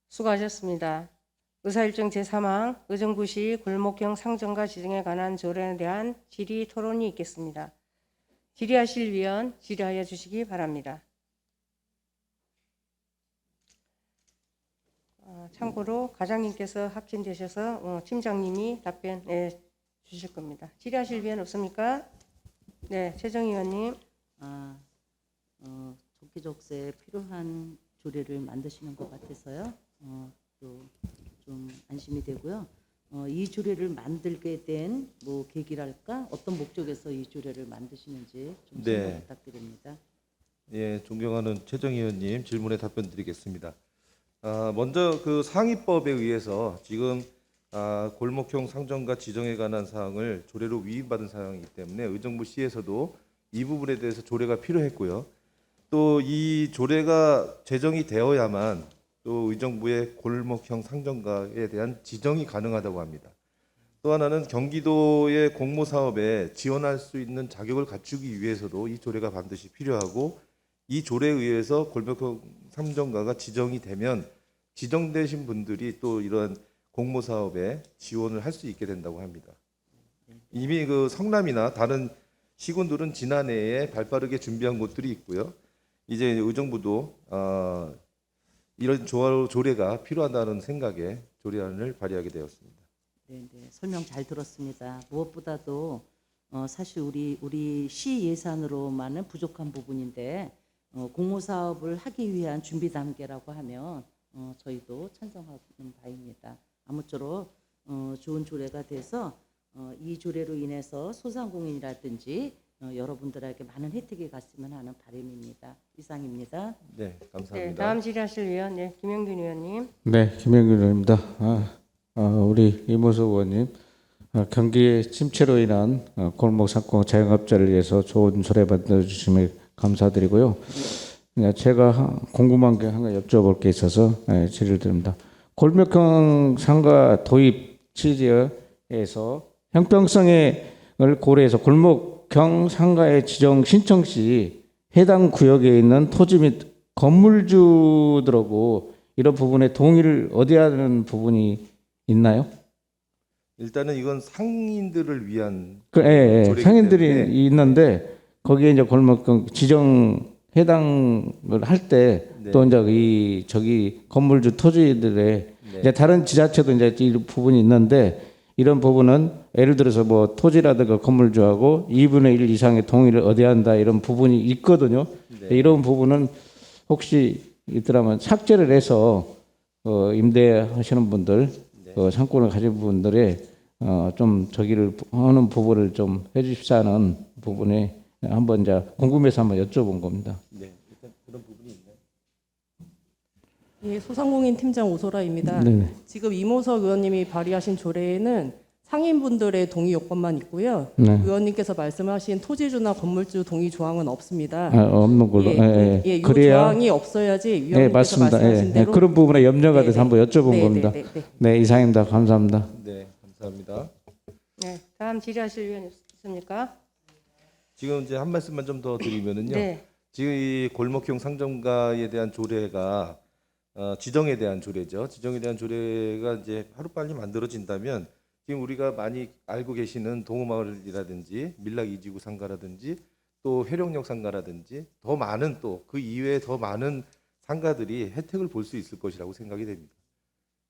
수고하셨습니다. 의사일정 제3항 의정부시 골목형 상점가 지정에 관한 조례에 대한 질의 토론이 있겠습니다. 질의하실 위원 질의하여 주시기 바랍니다. 참고로 과장님께서 합친되셔서 팀장님이 답변해 주실 겁니다. 질의하실 위원 없습니까? 네, 최정 의원님. 적기적소에 필요한 조례를 만드시는 것 같아서요. 또 좀 안심이 되고요. 이 조례를 만들게 된 뭐 계기랄까 어떤 목적에서 이 조례를 만드시는지 좀 설명 네. 부탁드립니다. 예, 존경하는 최정 의원님 질문에 답변드리겠습니다. 먼저 그 상위법에 의해서 지금 골목형 상점가 지정에 관한 사항을 조례로 위임받은 사항이기 때문에 의정부시에서도 이 부분에 대해서 조례가 필요했고요. 또 이 조례가 제정이 되어야만 또 의정부의 골목형 상점가에 대한 지정이 가능하다고 합니다. 또 하나는 경기도의 공모사업에 지원할 수 있는 자격을 갖추기 위해서도 이 조례가 반드시 필요하고 이 조례에 의해서 골목형 상점가가 지정이 되면 지정되신 분들이 또 이런 공모사업에 지원을 할 수 있게 된다고 합니다. 이미 그 성남이나 다른 시군들은 지난해에 발빠르게 준비한 곳들이 있고요. 이제 의정부도 이런 조례가 필요하다는 생각에 조례안을 발의하게 되었습니다. 네, 설명 잘 들었습니다. 무엇보다도 사실 우리 시 예산으로만은 부족한 부분인데 공모사업을 하기 위한 준비 단계라고 하면 저희도 찬성하는 바입니다. 아무쪼록 좋은 조례가 돼서 이 조례로 인해서 소상공인이라든지 여러분들에게 많은 혜택이 갔으면 하는 바람입니다. 이상입니다. 네, 네, 감사합니다. 다음 질의하실 위원 네, 김영균 의원님. 네, 김영균 의원입니다. 우리 이모석 의원님, 경기의 침체로 인한 골목 상권 자영업자를 위해서 좋은 조례 만들어 주심에 감사드리고요. 제가 궁금한 게 하나 여쭤볼 게 있어서 질의를 드립니다. 골목형 상가 도입 취지에서 형평성을 고려해서 골목형 상가의 지정 신청 시 해당 구역에 있는 토지 및 건물주들하고 이런 부분에 동의를 얻어야 하는 부분이 있나요? 일단은 이건 상인들을 위한 조례이기 상인들이 때문에 있는데 거기에 이제 골목형 지정 해당을 할 때 또 네. 이제 저기 건물주 토지들의 네. 이제 다른 지자체도 이제 이 부분이 있는데 이런 부분은 예를 들어서 뭐 토지라든가 건물주하고 2분의 1 이상의 동의를 얻어야 한다 이런 부분이 있거든요. 네. 이런 부분은 혹시 있더라면 삭제를 해서 임대하시는 분들, 상권을 가진 분들의 좀 저기를 하는 부분을 좀 해주십사는 부분에 한번 이제 궁금해서 한번 여쭤본 겁니다. 네, 일단 그런 부분이 있나요? 예, 소상공인 팀장 오소라입니다. 네네. 지금 이모석 의원님이 발의하신 조례에는 상인분들의 동의 요건만 있고요. 네. 의원님께서 말씀하신 토지주나 건물주 동의 조항은 없습니다. 없는 걸로. 이 그래야. 조항이 없어야지 위원님께서 네, 맞습니다. 말씀하신 대로 그런 부분에 염려가 돼서 네, 한번 여쭤본 네, 겁니다. 네, 네, 네. 네, 이상입니다. 감사합니다. 네, 감사합니다. 네, 다음 질의하실 의원 있습니까? 지금 이제 한 말씀만 좀 더 드리면은요. 네. 지금 이 골목형 상점가에 대한 조례가 지정에 대한 조례죠. 지정에 대한 조례가 이제 하루빨리 만들어진다면 지금 우리가 많이 알고 계시는 동호마을이라든지 밀락 이지구 상가라든지 또 회룡역 상가라든지 더 많은 또 그 이외에 더 많은 상가들이 혜택을 볼 수 있을 것이라고 생각이 됩니다.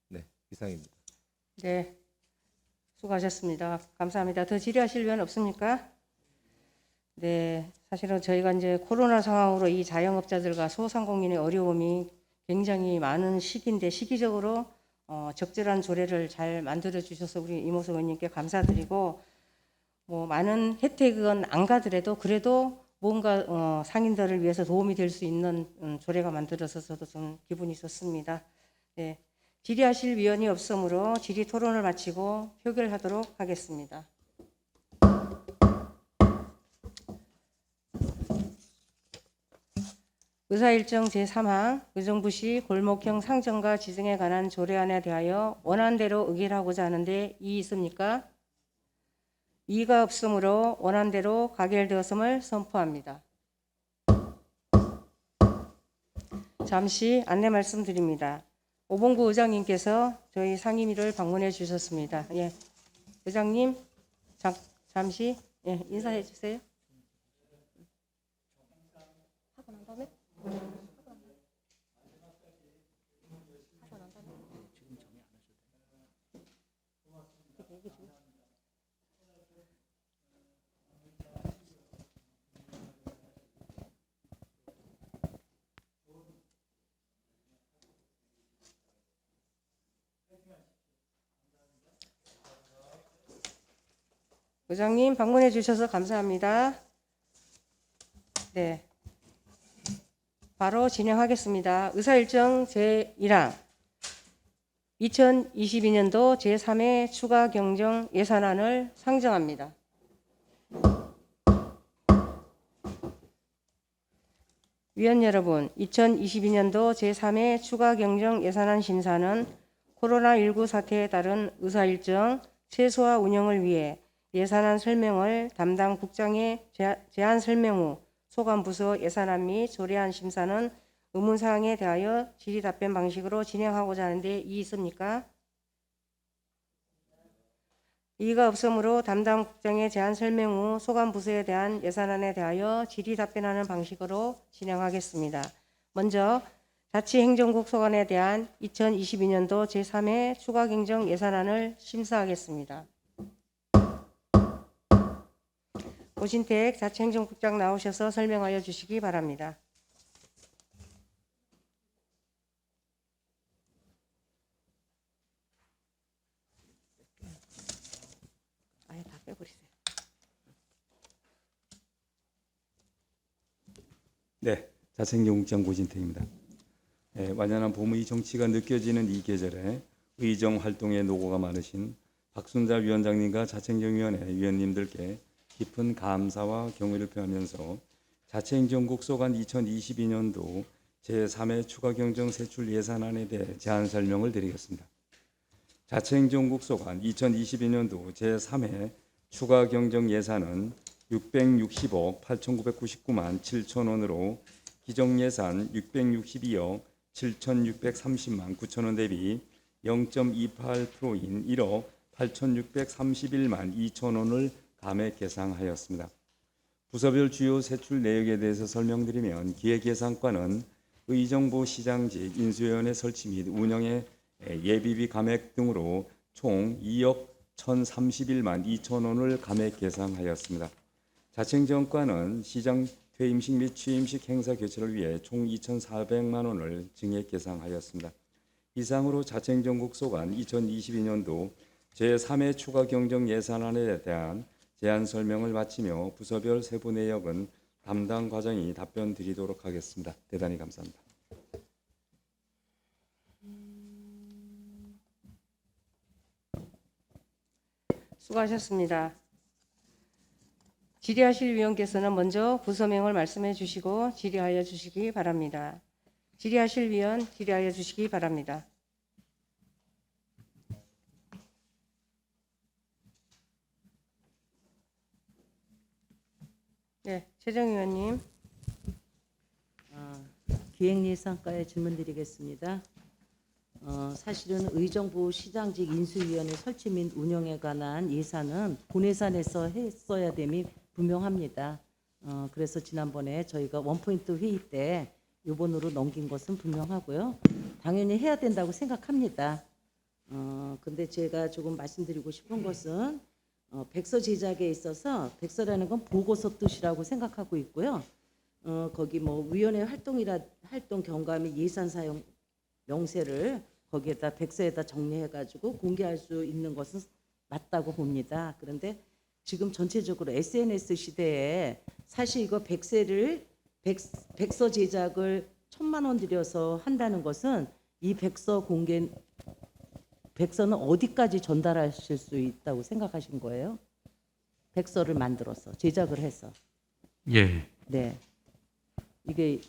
네, 이상입니다. 네, 수고하셨습니다. 감사합니다. 더 질의하실 의원 없습니까? 네, 사실은 저희가 이제 코로나 상황으로 이 자영업자들과 소상공인의 어려움이 굉장히 많은 시기인데 시기적으로 적절한 조례를 잘 만들어 주셔서 우리 이모석 의원님께 감사드리고 뭐 많은 혜택은 안 가더라도 그래도 뭔가 상인들을 위해서 도움이 될 수 있는 조례가 만들어서 저도 좀 기분이 좋습니다. 네, 질의하실 위원이 없으므로 질의 토론을 마치고 표결하도록 하겠습니다. 의사일정 제3항 의정부시 골목형 상점가 지정에 관한 조례안에 대하여 원안대로 의결하고자 하는데 이의 있습니까? 이의가 없으므로 원안대로 가결되었음을 선포합니다. 잠시 안내 말씀드립니다. 오봉구 의장님께서 저희 상임위를 방문해 주셨습니다. 예, 의장님 잠시 인사해 주세요. 하고 난 다음에 의장님 방문해 주셔서 감사합니다. 네, 바로 진행하겠습니다. 의사일정 제1항 2022년도 제3회 추가 경정 예산안을 상정합니다. 위원 여러분, 2022년도 제3회 추가 경정 예산안 심사는 코로나19 사태에 따른 의사일정 최소화 운영을 위해 예산안 설명을 담당 국장의 제안 설명 후 소관부서 예산안 및 조례안 심사는 의문사항에 대하여 질의 답변 방식으로 진행하고자 하는데 이의 있습니까? 이의가 없으므로 담당 국장의 제안 설명 후 소관부서에 대한 예산안에 대하여 질의 답변하는 방식으로 진행하겠습니다. 먼저 자치행정국 소관에 대한 2022년도 제3회 추가 경정 예산안을 심사하겠습니다. 오신택 자치행정국장 나오셔서 설명하여 주시기 바랍니다. 아예 다 빼버리세요. 네, 자치행정국장 고진택입니다. 완연한 봄의 정치가 느껴지는 이 계절에 의정 활동에 노고가 많으신 박순자 위원장님과 자치행정위원회 위원님들께 깊은 감사와 경의를 표하면서 자치행정국 소관 2022년도 제3회 추가 경정 세출 예산안에 대해 제안 설명을 드리겠습니다. 자치행정국 소관 2022년도 제3회 추가 경정 예산은 660억 8,999만 7천 원으로 기정 예산 662억 7,630만 9천 원 대비 0.28%인 1억 8,631만 2천 원을 감액 계상하였습니다. 부서별 주요 세출 내역에 대해서 설명드리면 기획예산과는 의정부 시장직 인수위원회 설치 및 운영의 예비비 감액 등으로 총 2억 1,031만 2천 원을 감액 계상하였습니다. 자치행정과는 시장 퇴임식 및 취임식 행사 개최를 위해 총 2,400만 원을 증액 계상하였습니다. 이상으로 자치행정국 소관 2022년도 제3회 추가 경정 예산안에 대한 제안 설명을 마치며 부서별 세부 내역은 담당 과장이 답변 드리도록 하겠습니다. 대단히 감사합니다. 수고하셨습니다. 질의하실 위원께서는 먼저 부서명을 말씀해 주시고 질의하여 주시기 바랍니다. 질의하실 위원 질의하여 주시기 바랍니다. 네, 최정 의원님. 기획예산과에 질문드리겠습니다. 사실은 의정부 시장직 인수위원회 설치 및 운영에 관한 예산은 본예산에서 했어야 됨이 분명합니다. 그래서 지난번에 저희가 원포인트 회의 때 요번으로 넘긴 것은 분명하고요. 당연히 해야 된다고 생각합니다. 근데 제가 조금 말씀드리고 싶은 것은 백서 제작에 있어서 백서라는 건 보고서 뜻이라고 생각하고 있고요. 거기 뭐 위원회 활동 경과 및 예산 사용 명세를 거기에다 백서에다 정리해가지고 공개할 수 있는 것은 맞다고 봅니다. 그런데 지금 전체적으로 SNS 시대에 사실 이거 백서 제작을 1,000만 원 들여서 한다는 것은 이 백서는 어디까지 전달하실 수 있다고 생각하신 거예요? 백서를 만들어서 제작을 해서. 예. 네. 이게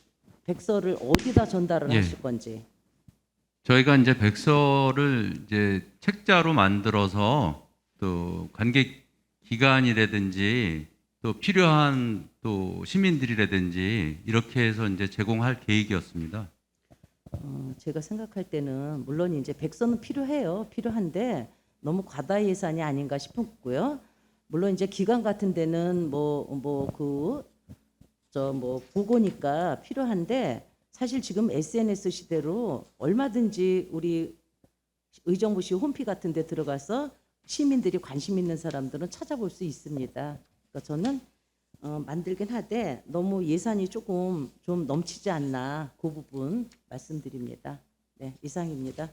백서를 어디다 전달을 하실 건지. 저희가 이제 백서를 이제 책자로 만들어서 또 관계 기관이라든지 또 필요한 또 시민들이라든지 이렇게 해서 이제 제공할 계획이었습니다. 제가 생각할 때는 물론 이제 백서는 필요한데 너무 과다 예산이 아닌가 싶었고요. 물론 이제 기관 같은 데는 보고니까 필요한데 사실 지금 SNS 시대로 얼마든지 우리 의정부시 홈피 같은 데 들어가서 시민들이 관심 있는 사람들은 찾아볼 수 있습니다. 그러니까 저는 만들긴 하되 너무 예산이 조금 좀 넘치지 않나 그 부분 말씀드립니다. 네, 이상입니다.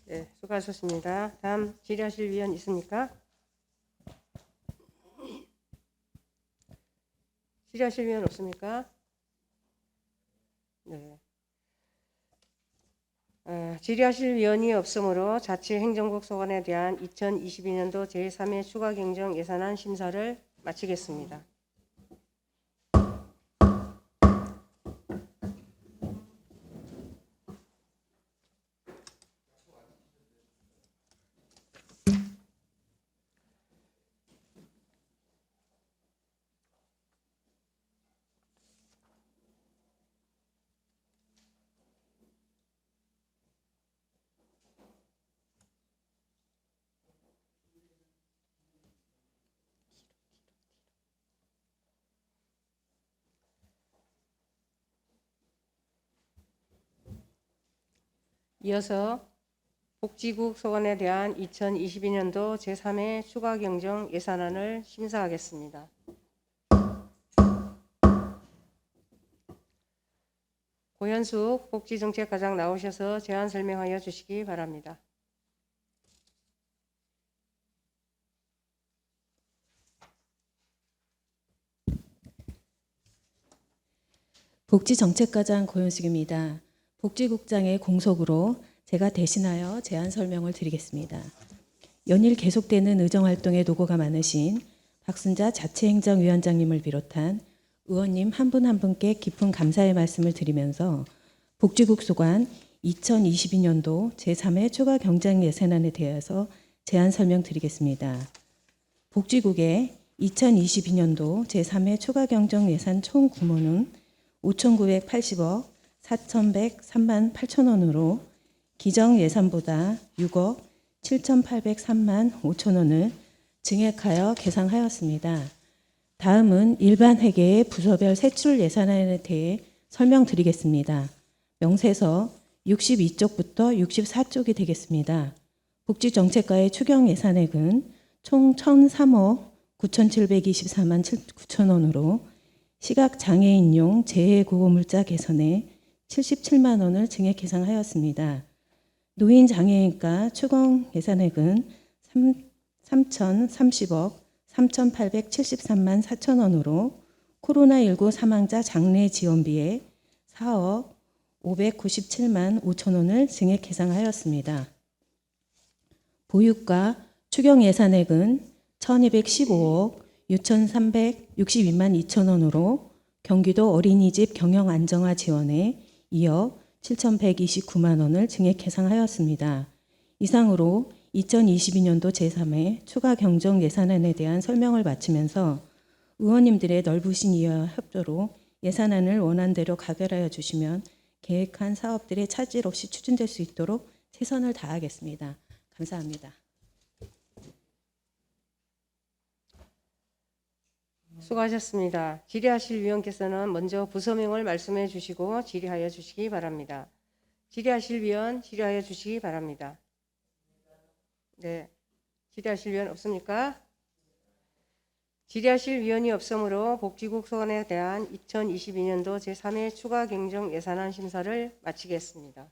네, 수고하셨습니다. 다음 질의하실 위원 있습니까? 질의하실 위원 없습니까? 네. 질의하실 위원이 없으므로 자치행정국 소관에 대한 2022년도 제3회 추가 경정 예산안 심사를 마치겠습니다. 이어서 복지국 소관에 대한 2022년도 제3회 추가 경정 예산안을 심사하겠습니다. 고현숙 복지정책과장 나오셔서 제안 설명하여 주시기 바랍니다. 복지정책과장 고현숙입니다. 복지국장의 공석으로 제가 대신하여 제안 설명을 드리겠습니다. 연일 계속되는 의정활동에 노고가 많으신 박순자 자치행정위원장님을 비롯한 의원님 한 분 한 분께 깊은 감사의 말씀을 드리면서 복지국 소관 2022년도 제3회 추가 경정 예산안에 대해서 제안 설명드리겠습니다. 복지국의 2022년도 제3회 추가 경정 예산 총 규모는 5,980억 4,103만 8천 원으로 기정 예산보다 6억 7,803만 5천 원을 증액하여 계상하였습니다. 다음은 일반 회계의 부서별 세출 예산안에 대해 설명드리겠습니다. 명세서 62쪽부터 64쪽이 되겠습니다. 복지정책과의 추경 예산액은 총 1,003억 9,724만 9천 원으로 시각장애인용 재해구호물자 개선에 77만 원을 증액 계상하였습니다. 노인장애인과 추경 예산액은 3,030억 3,873만 4천 원으로 코로나19 사망자 장례 지원비에 4억 597만 5천 원을 증액 계상하였습니다. 보육과 추경 예산액은 1,215억 6,362만 2천 원으로 경기도 어린이집 경영 안정화 지원에 2억 7,129만 원을 증액 계상하였습니다. 이상으로 2022년도 제3회 추가 경정 예산안에 대한 설명을 마치면서 의원님들의 넓으신 이해와 협조로 예산안을 원안대로 가결하여 주시면 계획한 사업들의 차질 없이 추진될 수 있도록 최선을 다하겠습니다. 감사합니다. 수고하셨습니다. 질의하실 위원께서는 먼저 부서명을 말씀해 주시고 질의하여 주시기 바랍니다. 질의하실 위원 질의하여 주시기 바랍니다. 네, 질의하실 위원 없습니까? 질의하실 위원이 없으므로 복지국 소관에 대한 2022년도 제3회 추가 경정 예산안 심사를 마치겠습니다.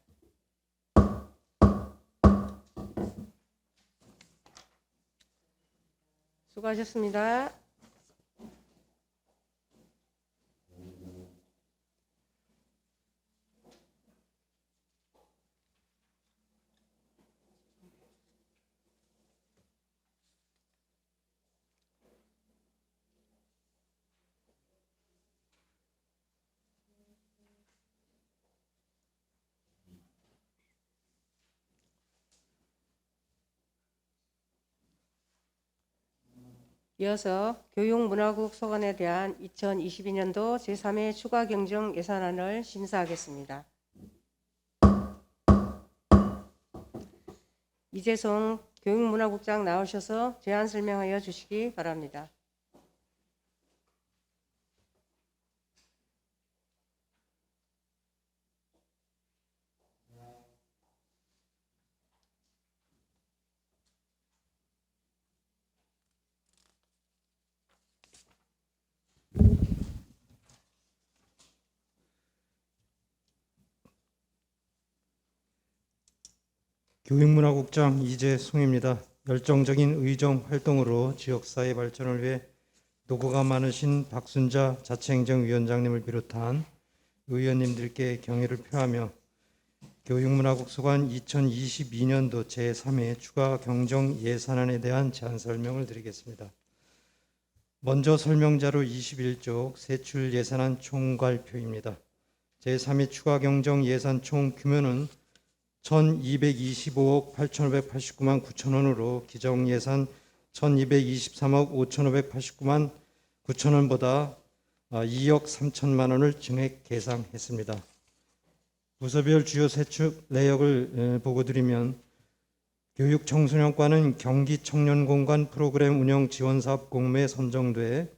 수고하셨습니다. 이어서 교육문화국 소관에 대한 2022년도 제3회 추가 경정 예산안을 심사하겠습니다. 이재송 교육문화국장 나오셔서 제안 설명하여 주시기 바랍니다. 교육문화국장 이재송입니다. 열정적인 의정 활동으로 지역사회 발전을 위해 노고가 많으신 박순자 자치행정위원장님을 비롯한 의원님들께 경의를 표하며 교육문화국 소관 2022년도 제3회 추가 경정 예산안에 대한 제안 설명을 드리겠습니다. 먼저 설명자료 21쪽 세출 예산안 총괄표입니다. 제3회 추가 경정 예산 총 규모는 1,225억 8,589만 9천 원으로 기정예산 1,223억 5,589만 9천 원보다 2억 3천만 원을 증액 계상했습니다. 부서별 주요 세출 내역을 보고드리면 교육청소년과는 경기청년공간 프로그램 운영 지원사업 공모에 선정돼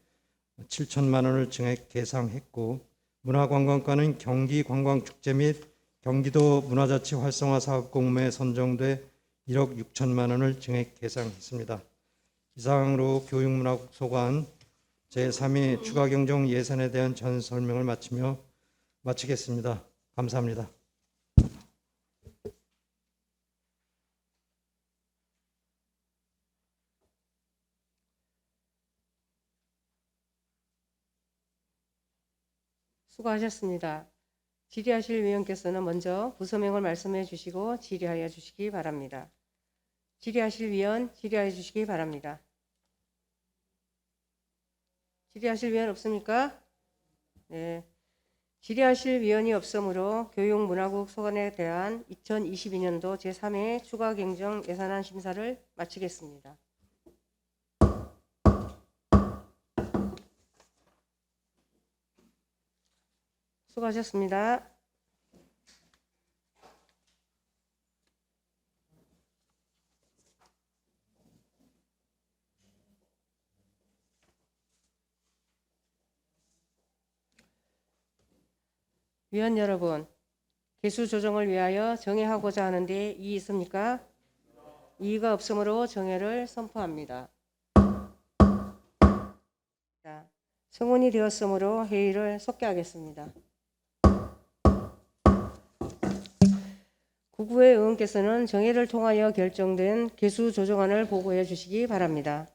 7천만 원을 증액 계상했고, 문화관광과는 경기관광축제 및 경기도 문화자치 활성화 사업 공모에 선정돼 1억 6천만 원을 증액 계상했습니다. 이상으로 교육문화국 소관 제3회 추가 경정 예산에 대한 전 설명을 마치겠습니다. 감사합니다. 수고하셨습니다. 질의하실 위원께서는 먼저 부서명을 말씀해 주시고 질의하여 주시기 바랍니다. 질의하실 위원 질의하여 주시기 바랍니다. 질의하실 위원 없습니까? 네. 질의하실 위원이 없으므로 교육문화국 소관에 대한 2022년도 제3회 추가 경정 예산안 심사를 마치겠습니다. 수고하셨습니다. 위원 여러분, 개수 조정을 위하여 정회하고자 하는데 이의 있습니까? 이의가 없으므로 정회를 선포합니다. 자, 성원이 되었으므로 회의를 속개하겠습니다. 구구의 의원께서는 정회를 통하여 결정된 개수 조정안을 보고해 주시기 바랍니다.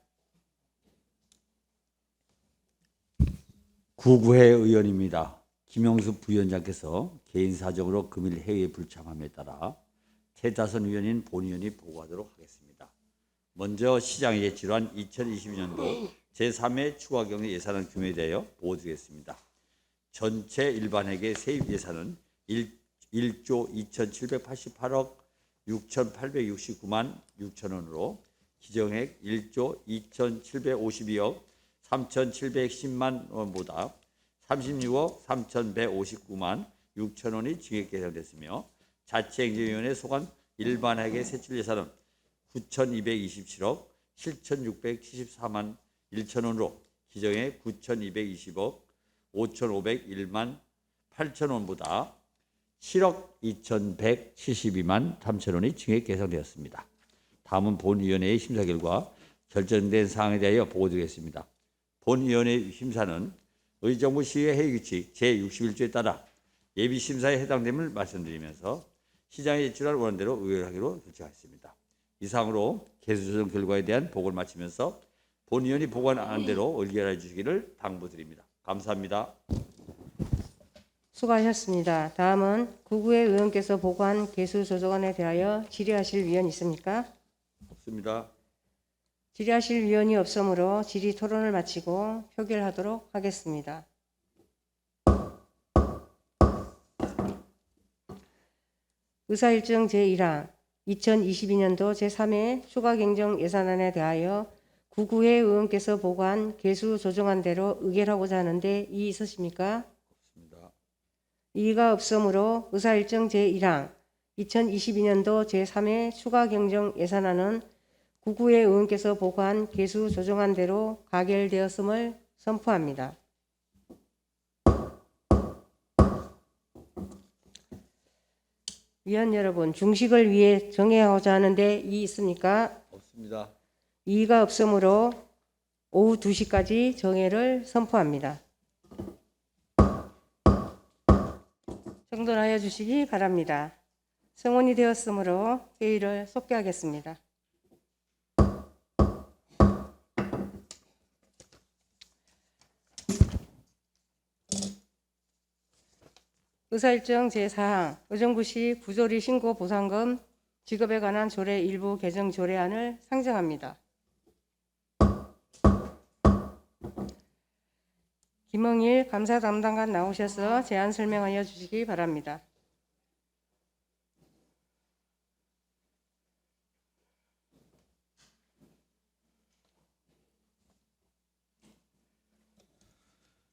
구구회 의원입니다. 김영수 부위원장께서 개인 사정으로 금일 회의에 불참함에 따라 태자선 위원인 본위원이 보고하도록 하겠습니다. 먼저 시장이 제출한 2022년도 제3회 추가경제 예산안 규모에 대하여 보고드리겠습니다. 전체 일반회계 세입 예산은 1조 2,788억 6,869만 6천 원으로 기정액 1조 2,752억 3,710만 원보다 36억 3,159만 6천 원이 증액 계산됐으며 자치행정위원회 소관 일반회계 세출 예산은 9,227억 7,674만 1천 원으로 기정액 9,220억 5,501만 8천 원보다 7억 2,172만 3천 원이 증액 계산되었습니다. 다음은 본위원회의 심사 결과 결정된 사항에 대하여 보고드리겠습니다. 본위원회 심사는 의정부 시의 회의규칙 제61조에 따라 예비심사에 해당됨을 말씀드리면서 시장에 제출할 원안대로 의결하기로 결정하였습니다. 이상으로 개수조정 결과에 대한 보고를 마치면서 본위원이 보고한 대로 의결해 주시기를 당부드립니다. 감사합니다. 수고하셨습니다. 다음은 구구의 의원께서 보고한 개수 조정안에 대하여 질의하실 위원 있습니까? 없습니다. 질의하실 위원이 없으므로 질의 토론을 마치고 표결하도록 하겠습니다. 의사일정 제1항 2022년도 제3회 추가경정 예산안에 대하여 구구회 의원께서 보고한 개수 조정안대로 의결하고자 하는데 이의 있으십니까? 없습니다. 이의가 없으므로 의사일정 제1항 2022년도 제3회 추가경정 예산안은 구구회 의원께서 보고한 개수 조정안대로 가결되었음을 선포합니다. 위원 여러분, 중식을 위해 정회하고자 하는데 이의 있습니까? 없습니다. 이의가 없으므로 오후 2시까지 정회를 선포합니다. 정돈하여 주시기 바랍니다. 성원이 되었으므로 회의를 속개하겠습니다. 의사일정 제4항 의정부시 부조리 신고 보상금 지급에 관한 조례 일부 개정 조례안을 상정합니다. 김영일 감사 담당관 나오셔서 제안 설명하여 주시기 바랍니다.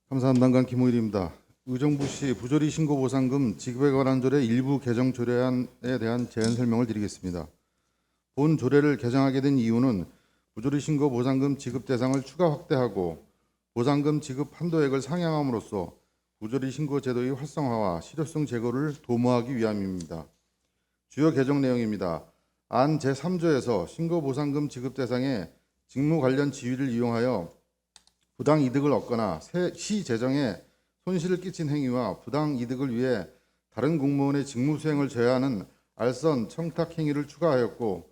감사 담당관 김호일입니다. 의정부시 부조리 신고 보상금 지급에 관한 조례 일부 개정 조례안에 대한 제안 설명을 드리겠습니다. 본 조례를 개정하게 된 이유는 부조리 신고 보상금 지급 대상을 추가 확대하고 보상금 지급 한도액을 상향함으로써 부조리 신고 제도의 활성화와 실효성 제고를 도모하기 위함입니다. 주요 개정 내용입니다. 안 제3조에서 신고 보상금 지급 대상에 직무 관련 지위를 이용하여 부당 이득을 얻거나 시 재정에 손실을 끼친 행위와 부당 이득을 위해 다른 공무원의 직무 수행을 제어하는 알선 청탁 행위를 추가하였고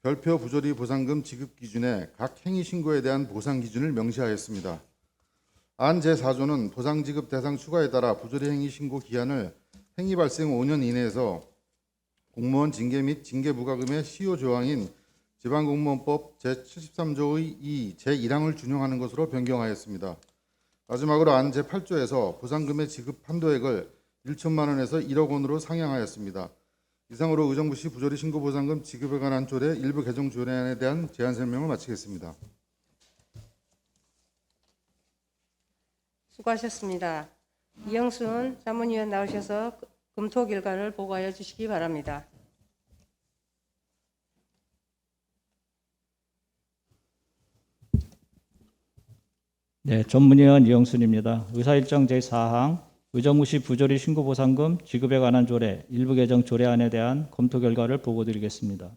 별표 부조리 보상금 지급 기준에 각 행위 신고에 대한 보상 기준을 명시하였습니다. 안 제4조는 보상 지급 대상 추가에 따라 부조리 행위 신고 기한을 행위 발생 5년 이내에서 공무원 징계 및 징계 부과금의 시효 조항인 지방공무원법 제73조의 2 제1항을 준용하는 것으로 변경하였습니다. 마지막으로 안 제8조에서 보상금의 지급 한도액을 1천만 원에서 1억 원으로 상향하였습니다. 이상으로 의정부시 부조리 신고 보상금 지급에 관한 조례 일부 개정 조례안에 대한 제안 설명을 마치겠습니다. 수고하셨습니다. 이영순 자문위원 나오셔서 검토 결과를 보고하여 주시기 바랍니다. 네, 전문위원 이영순입니다. 의사일정 제4항 의정부시 부조리 신고보상금 지급에 관한 조례 일부 개정 조례안에 대한 검토 결과를 보고드리겠습니다.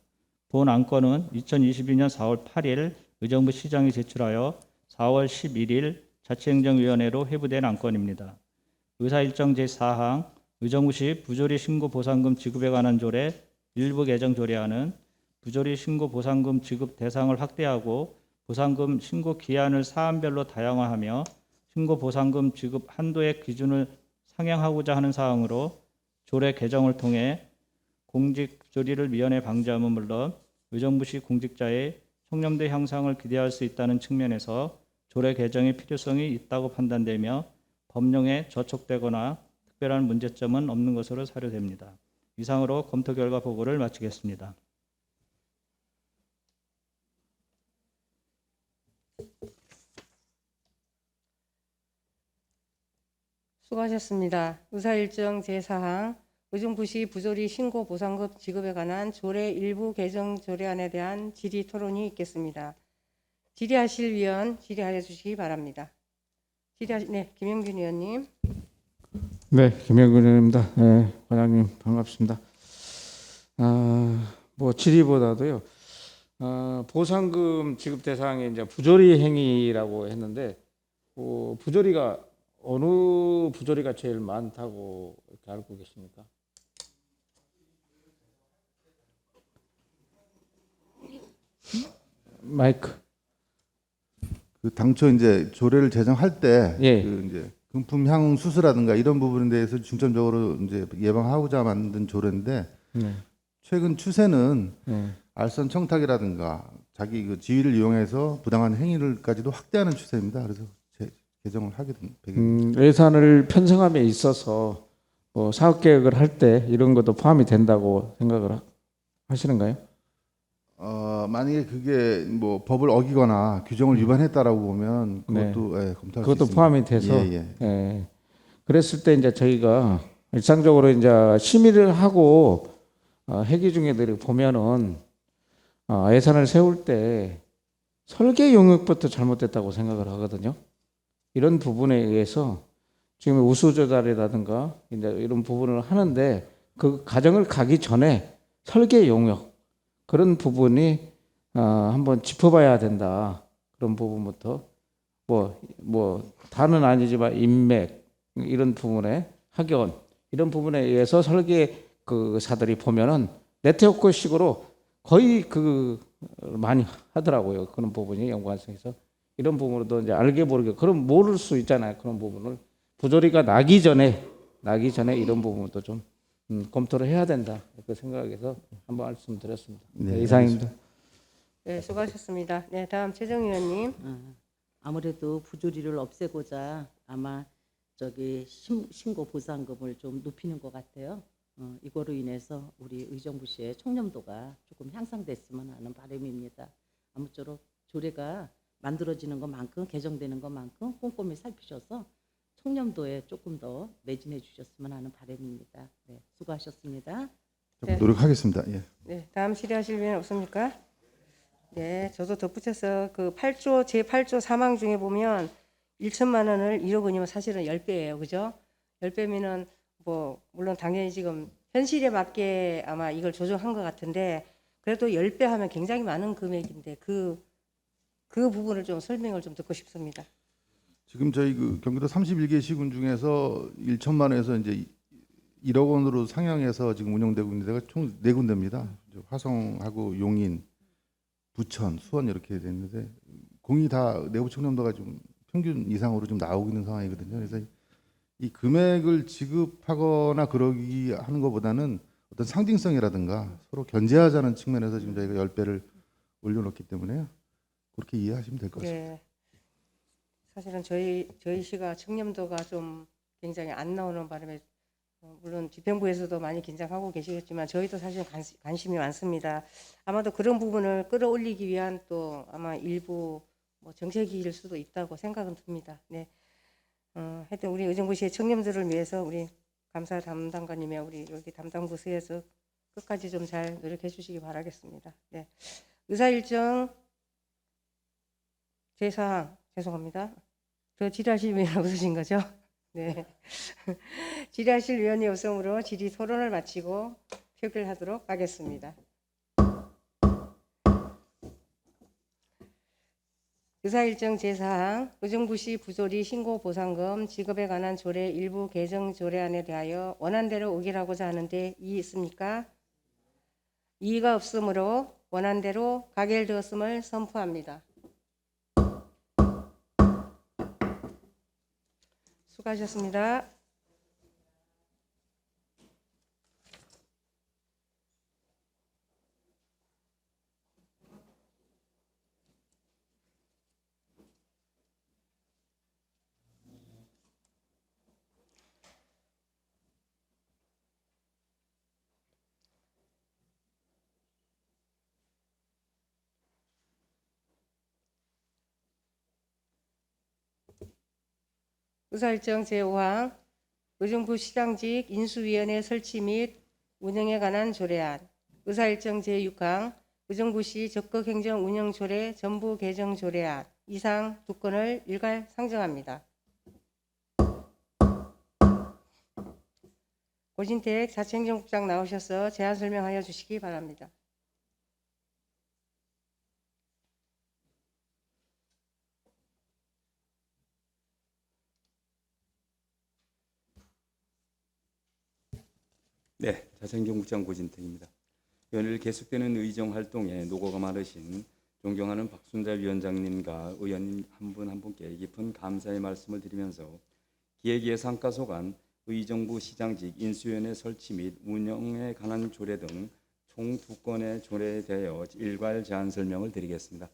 본 안건은 2022년 4월 8일 의정부 시장이 제출하여 4월 11일 자치행정위원회로 회부된 안건입니다. 의사일정 제4항 의정부 시 부조리 신고 보상금 지급에 관한 조례 일부 개정 조례안은 부조리 신고 보상금 지급 대상을 확대하고 보상금 신고 기한을 사안별로 다양화하며 신고 보상금 지급 한도의 기준을 상향하고자 하는 사항으로 조례 개정을 통해 공직 부조리를 미연에 방지함은 물론 의정부시 공직자의 청렴도 향상을 기대할 수 있다는 측면에서 조례 개정의 필요성이 있다고 판단되며 법령에 저촉되거나 특별한 문제점은 없는 것으로 사료됩니다. 이상으로 검토 결과 보고를 마치겠습니다. 수고하셨습니다. 의사일정 제4항 의정부시 부조리 신고 보상금 지급에 관한 조례 일부 개정 조례안에 대한 질의 토론이 있겠습니다. 질의하실 위원 질의하여 주시기 바랍니다. 네, 김영균 의원님. 네, 김영균 의원입니다. 네, 과장님 반갑습니다. 뭐 질의보다도요. 보상금 지급 대상이 이제 부조리 행위라고 했는데 부조리가 어느 부조리가 제일 많다고 이렇게 알고 계십니까? 마이크. 그 당초 이제 조례를 제정할 때 예. 그 이제 금품 향응 수수라든가 이런 부분에 대해서 중점적으로 이제 예방하고자 만든 조례인데 네. 최근 추세는 네. 알선 청탁이라든가 자기 그 지위를 이용해서 부당한 행위를까지도 확대하는 추세입니다. 그래서 개정을 하게 된 배경입니다. 예산을 편성함에 있어서 사업 계획을 할 때 이런 것도 포함이 된다고 생각을 하시는가요? 만약에 그게 뭐 법을 어기거나 규정을 위반했다라고 보면 그것도 예, 검토할 수 그것도 있습니다. 포함이 돼서 예. 그랬을 때 이제 저희가 일상적으로 이제 심의를 하고 회기 중에들 보면은 예산을 세울 때 설계 용역부터 잘못됐다고 생각을 하거든요. 이런 부분에 의해서 지금 우수 조달이라든가 이제 이런 부분을 하는데 그 과정을 가기 전에 설계 용역 그런 부분이 한번 짚어봐야 된다. 그런 부분부터 뭐 다는 아니지만 인맥 이런 부분에 학연 이런 부분에 의해서 설계 사들이 보면은 네트워크식으로 거의 많이 하더라고요. 그런 부분이 연관성에서 이런 부분으로도 이제 알게 모르게 그럼 모를 수 있잖아요. 그런 부분을 부조리가 나기 전에 이런 부분도 좀 검토를 해야 된다. 그 생각에서 한번 말씀드렸습니다. 네, 이상입니다. 네, 수고하셨습니다. 네, 다음 최정 의원님. 아무래도 부조리를 없애고자 아마 신고 보상금을 좀 높이는 것 같아요. 이거로 인해서 우리 의정부시의 청렴도가 조금 향상됐으면 하는 바람입니다. 아무쪼록 조례가 만들어지는 것만큼 개정되는 것만큼 꼼꼼히 살피셔서 청렴도에 조금 더 매진해 주셨으면 하는 바람입니다. 네, 수고하셨습니다. 네. 노력하겠습니다. 예. 네, 다음 질의하실 분 없습니까? 네, 저도 덧붙여서 그 제8조 3항 중에 보면 1천만 원을 1억 원이면 사실은 10배예요. 그죠? 10배면은 뭐 물론 당연히 지금 현실에 맞게 아마 이걸 조정한 것 같은데 그래도 10배 하면 굉장히 많은 금액인데 그 부분을 좀 설명을 좀 듣고 싶습니다. 지금 저희 그 경기도 31개 시군 중에서 1천만 원에서 이제 1억 원으로 상향해서 지금 운영되고 있는 데가 총 4군데입니다. 화성하고 용인, 부천, 수원 이렇게 됐는데 공이 다 내부 청렴도가 좀 평균 이상으로 좀 나오고 있는 상황이거든요. 그래서 이 금액을 지급하거나 그러기 하는 것보다는 어떤 상징성이라든가 서로 견제하자는 측면에서 지금 저희가 10배를 올려놓기 때문에요. 그렇게 이해하시면 될 것 같습니다. 네. 사실은 저희 시가 청렴도가 좀 굉장히 안 나오는 바람에 물론 집행부에서도 많이 긴장하고 계시겠지만 저희도 사실 관심이 많습니다. 아마도 그런 부분을 끌어올리기 위한 또 아마 일부 뭐 정책일 수도 있다고 생각은 듭니다. 네. 하여튼 우리 의정부시의 청렴들을 위해서 우리 감사 담당관님의 우리 여기 담당 부서에서 끝까지 좀 잘 노력해 주시기 바라겠습니다. 네. 의사일정 제4항 죄송합니다. 저 질의하실 위원이 없으신 거죠? 네. 질의하실 위원이 없으므로 질의 토론을 마치고 표결하도록 하겠습니다. 의사일정 제4항 의정부시 부조리 신고 보상금 지급에 관한 조례 일부 개정 조례안에 대하여 원안대로 의결하고자 하는데 이의 있습니까? 이의가 없으므로 원안대로 가결되었음을 선포합니다. 수고하셨습니다. 의사일정 제5항 의정부 시장직 인수위원회 설치 및 운영에 관한 조례안, 의사일정 제6항 의정부시 적극행정운영조례 전부 개정 조례안 이상 두 건을 일괄 상정합니다. 고진택 자치행정국장 나오셔서 제안 설명하여 주시기 바랍니다. 네, 자치행정국장 고진택입니다. 연일 계속되는 의정 활동에 노고가 많으신 존경하는 박순자 위원장님과 의원님 한 분 한 분께 깊은 감사의 말씀을 드리면서 기획예산과 소관 의정부 시장직 인수위원회 설치 및 운영에 관한 조례 등 총 2건의 조례에 대하여 일괄 제안 설명을 드리겠습니다.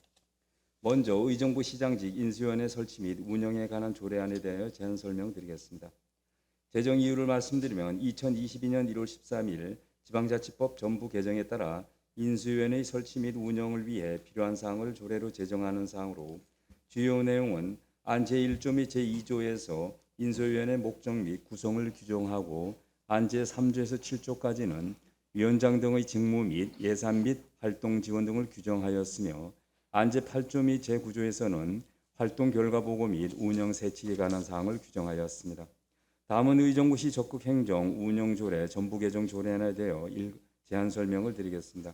먼저 의정부 시장직 인수위원회 설치 및 운영에 관한 조례안에 대하여 제안 설명드리겠습니다. 재정 이유를 말씀드리면 2022년 1월 13일 지방자치법 전부 개정에 따라 인수위원회 설치 및 운영을 위해 필요한 사항을 조례로 제정하는 사항으로 주요 내용은 안 제1조 및 제2조에서 인수위원회 목적 및 구성을 규정하고 안 제3조에서 7조까지는 위원장 등의 직무 및 예산 및 활동 지원 등을 규정하였으며 안 제8조 및 제9조에서는 활동 결과 보고 및 운영 세칙에 관한 사항을 규정하였습니다. 다음은 의정부시 적극행정 운영조례 전부 개정 조례안에 대하여 제안 설명을 드리겠습니다.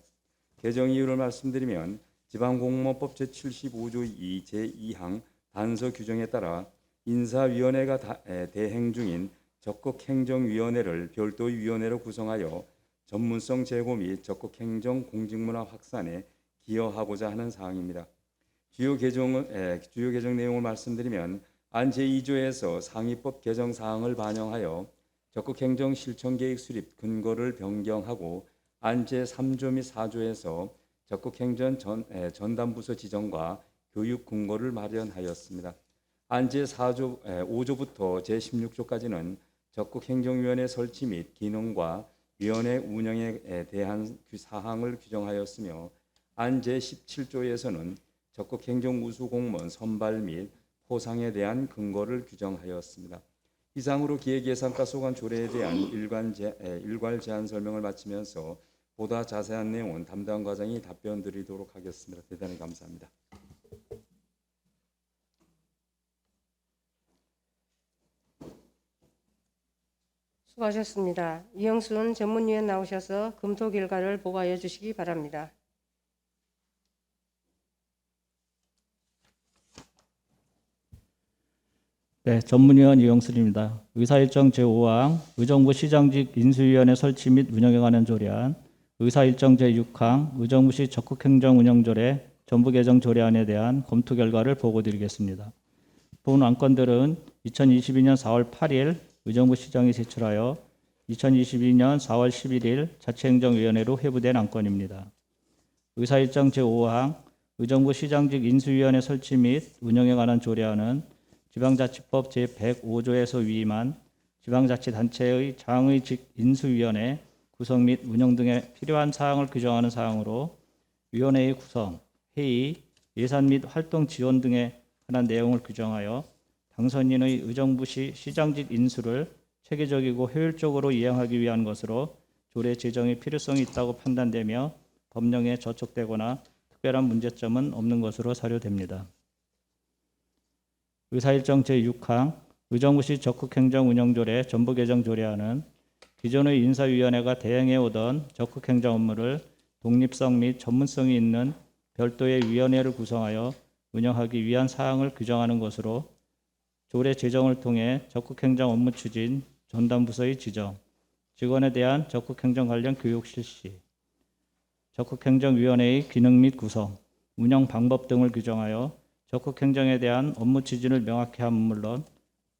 개정 이유를 말씀드리면 지방공무원법 제75조 2 제2항 단서 규정에 따라 인사위원회가 대행 중인 적극행정위원회를 별도의 위원회로 구성하여 전문성 제고 및 적극행정 공직문화 확산에 기여하고자 하는 사항입니다. 주요 개정 내용을 말씀드리면 안 제2조에서 상위법 개정 사항을 반영하여 적극행정 실천계획 수립 근거를 변경하고 안 제3조 및 4조에서 적극행정 전담부서 지정과 교육 근거를 마련하였습니다. 안 제4조 5조부터 제16조까지는 적극행정위원회 설치 및 기능과 위원회 운영에 대한 사항을 규정하였으며 안 제17조에서는 적극행정우수공무원 선발 및 포상에 대한 근거를 규정하였습니다. 이상으로 기획예산과 소관 조례에 대한 일괄 제안 설명을 마치면서 보다 자세한 내용은 담당 과장이 답변 드리도록 하겠습니다. 대단히 감사합니다. 수고하셨습니다. 이영순 전문위원 나오셔서 검토 결과를 보고하여 주시기 바랍니다. 네, 전문위원 이영순입니다. 의사일정 제5항 의정부 시장직 인수위원회 설치 및 운영에 관한 조례안, 의사일정 제6항 의정부시 적극행정운영조례 전부 개정 조례안에 대한 검토 결과를 보고드리겠습니다. 본 안건들은 2022년 4월 8일 의정부 시장이 제출하여 2022년 4월 11일 자치행정위원회로 회부된 안건입니다. 의사일정 제5항 의정부 시장직 인수위원회 설치 및 운영에 관한 조례안은 지방자치법 제105조에서 위임한 지방자치단체의 장의직 인수위원회 구성 및 운영 등에 필요한 사항을 규정하는 사항으로 위원회의 구성, 회의, 예산 및 활동 지원 등에 관한 내용을 규정하여 당선인의 의정부시 시장직 인수를 체계적이고 효율적으로 이행하기 위한 것으로 조례 제정의 필요성이 있다고 판단되며 법령에 저촉되거나 특별한 문제점은 없는 것으로 사료됩니다. 의사일정 제6항 의정부시 적극행정운영조례 전부 개정 조례안은 기존의 인사위원회가 대행해오던 적극행정 업무를 독립성 및 전문성이 있는 별도의 위원회를 구성하여 운영하기 위한 사항을 규정하는 것으로 조례 제정을 통해 적극행정 업무 추진, 전담부서의 지정, 직원에 대한 적극행정 관련 교육 실시, 적극행정위원회의 기능 및 구성, 운영 방법 등을 규정하여 적극행정에 대한 업무 추진을 명확히 함은 물론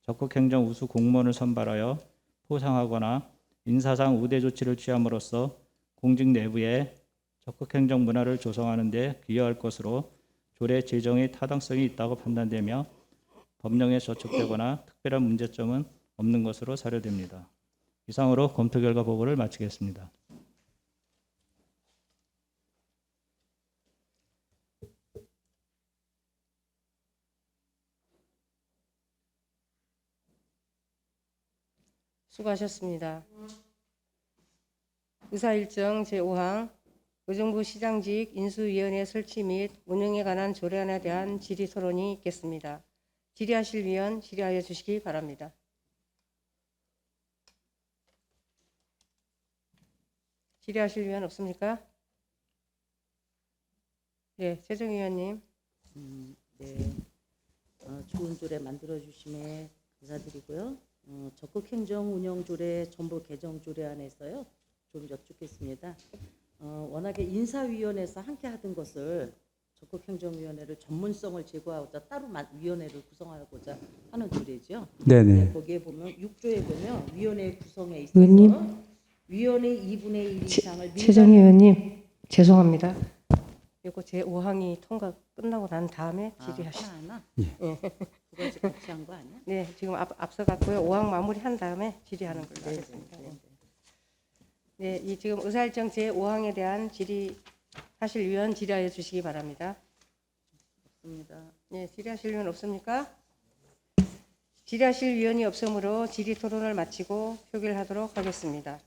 적극행정 우수 공무원을 선발하여 포상하거나 인사상 우대 조치를 취함으로써 공직 내부에 적극행정 문화를 조성하는 데 기여할 것으로 조례 제정의 타당성이 있다고 판단되며 법령에 저촉되거나 특별한 문제점은 없는 것으로 사료됩니다. 이상으로 검토 결과 보고를 마치겠습니다. 수고하셨습니다. 의사일정 제5항 의정부 시장직 인수위원회 설치 및 운영에 관한 조례안에 대한 질의토론이 있겠습니다. 질의하실 위원 질의하여 주시기 바랍니다. 질의하실 위원 없습니까? 네, 최정위원님. 네, 좋은 조례 만들어 주심에 감사드리고요. 적극행정 운영 조례 전부 개정 조례안에서요 좀 여쭙겠습니다. 워낙에 인사위원회에서 함께 하던 것을 적극행정위원회를 전문성을 제고하고자 따로 위원회를 구성하고자 하는 조례죠. 네네. 네, 거기에 보면 6조에 보면 위원회 구성에 있어서 의원님. 위원회 2분의 1 이상을 최정희 의원님 죄송합니다. 이거 제5항이 통과 끝나고 난 다음에 질의하시죠. 하나. 예. 두 가지 같이 한 거 아니야? 네, 지금 앞서 갔고요. 5항 마무리한 다음에 질의하는 걸로 하겠습니다. 네, 이 지금 의사일정 제5항에 대한 질의하실 위원 질의하여 주시기 바랍니다. 없습니다. 네, 질의하실 위원 없습니까? 질의하실 위원이 없으므로 질의 토론을 마치고 표결하도록 하겠습니다.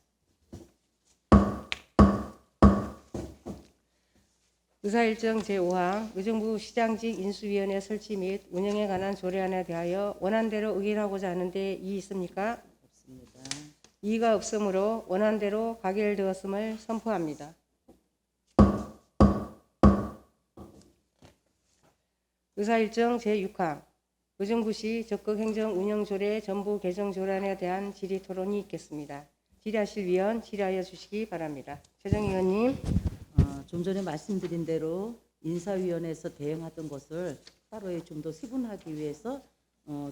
의사일정 제5항 의정부 시장직 인수위원회 설치 및 운영에 관한 조례안에 대하여 원안대로 의결하고자 하는데 이의 있습니까? 없습니다. 이의가 없으므로 원안대로 가결되었음을 선포합니다. 의사일정 제6항 의정부시 적극행정운영조례 전부 개정 조례안에 대한 질의토론이 있겠습니다. 질의하실 위원 질의하여 주시기 바랍니다. 최정희 의원님. 좀 전에 말씀드린 대로 인사위원회에서 대응하던 것을 따로 좀 더 세분하기 위해서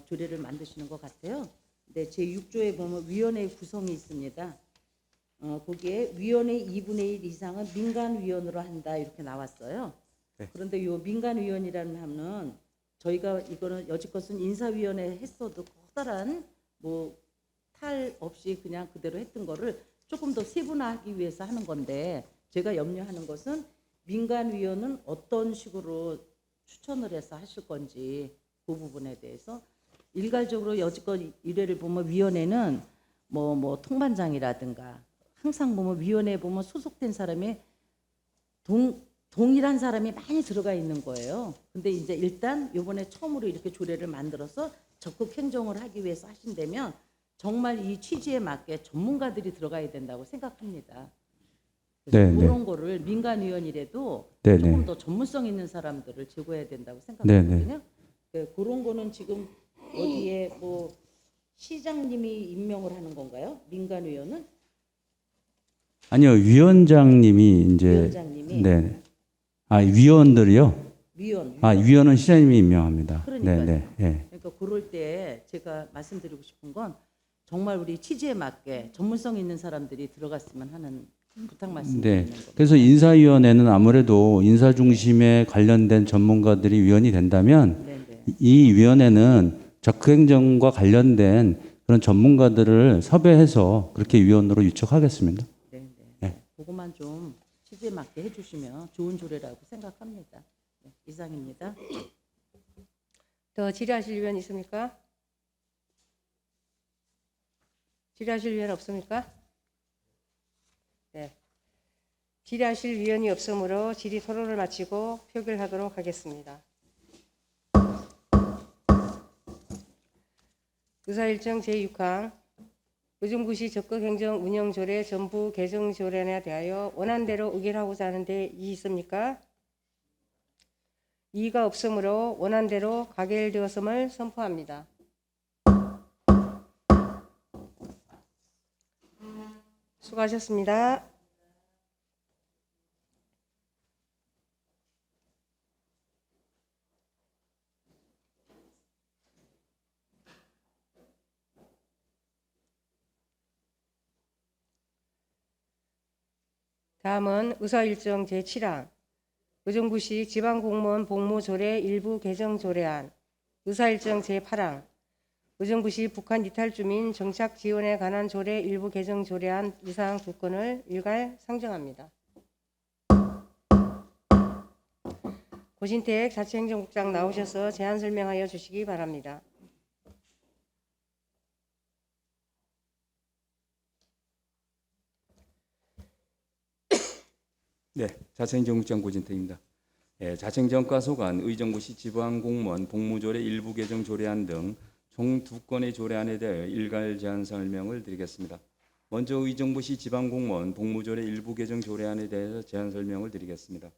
조례를 만드시는 것 같아요. 근데 제6조에 보면 위원회 구성이 있습니다. 거기에 위원회 2분의 1 이상은 민간위원으로 한다 이렇게 나왔어요. 네. 그런데 이 민간위원이라는 하면 저희가 이거는 여지껏은 인사위원회 했어도 커다란 뭐 탈 없이 그냥 그대로 했던 거를 조금 더 세분화하기 위해서 하는 건데 제가 염려하는 것은 민간위원은 어떤 식으로 추천을 해서 하실 건지 그 부분에 대해서 일괄적으로 여지껏 이래를 보면 위원회는 뭐 통반장이라든가 항상 보면 위원회에 보면 소속된 사람이 동일한 사람이 많이 들어가 있는 거예요. 근데 이제 일단 이번에 처음으로 이렇게 조례를 만들어서 적극 행정을 하기 위해서 하신다면 정말 이 취지에 맞게 전문가들이 들어가야 된다고 생각합니다. 그래서 그런 거를 민간위원이라도 조금 더 전문성 있는 사람들을 제고해야 된다고 생각하거든요. 네, 그런 거는 지금 어디에 뭐 시장님이 임명을 하는 건가요? 민간위원은? 아니요, 위원장님이 이제 위원장님이 네. 위원들이요? 위원. 위원은 시장님이 임명합니다. 그러니까요. 네. 그러니까 그럴 때 제가 말씀드리고 싶은 건 정말 우리 취지에 맞게 전문성 있는 사람들이 들어갔으면 하는 부탁 말씀드리는 겁니다. 그래서 인사위원회는 아무래도 인사 중심에 관련된 전문가들이 위원이 된다면 이 위원회는 적극행정과 관련된 그런 전문가들을 섭외해서 그렇게 위원으로 유촉하겠습니다. 네. 그것만 좀 취지에 맞게 해주시면 좋은 조례라고 생각합니다. 네, 이상입니다. 더 질의하실 위원 있습니까? 질의하실 위원 없습니까? 네. 질의하실 위원이 없으므로 질의 토론을 마치고 표결하도록 하겠습니다. 의사일정 제6항 의정부시 적극행정운영조례 전부 개정조례안에 대하여 원안대로 의결하고자 하는데 이의 있습니까? 이의가 없으므로 원안대로 가결되었음을 선포합니다. 수고하셨습니다. 다음은 의사일정 제7항 의정부시 지방공무원 복무조례 일부 개정 조례안, 의사일정 제8항 의정부시 북한 이탈 주민 정착 지원에 관한 조례 일부 개정 조례안 이상 두 건을 일괄 상정합니다. 고신택 자치행정국장 나오셔서 제안 설명하여 주시기 바랍니다. 네, 자치행정국장 고진택입니다. 자치행정과 소관 의정부시 지방공무원 복무조례 일부 개정 조례안 등 총 2건의 조례안에 대하여 일괄 제안 설명을 드리겠습니다. 먼저 의정부시 지방공무원 복무조례 일부 개정 조례안에 대해서 제안 설명을 드리겠습니다.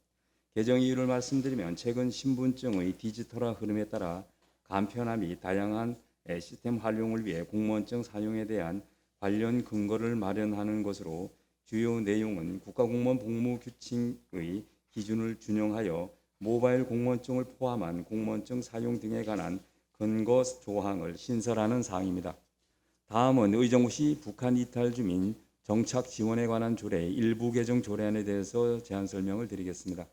개정 이유를 말씀드리면 최근 신분증의 디지털화 흐름에 따라 간편화 및 다양한 시스템 활용을 위해 공무원증 사용에 대한 관련 근거를 마련하는 것으로 주요 내용은 국가공무원 복무규칙의 기준을 준용하여 모바일 공무원증을 포함한 공무원증 사용 등에 관한 근거 조항을 신설하는 사항입니다. 다음은 의정부시 북한 이탈 주민 정착 지원에 관한 조례 일부 개정 조례안에 대해서 제안 설명을 드리겠습니다.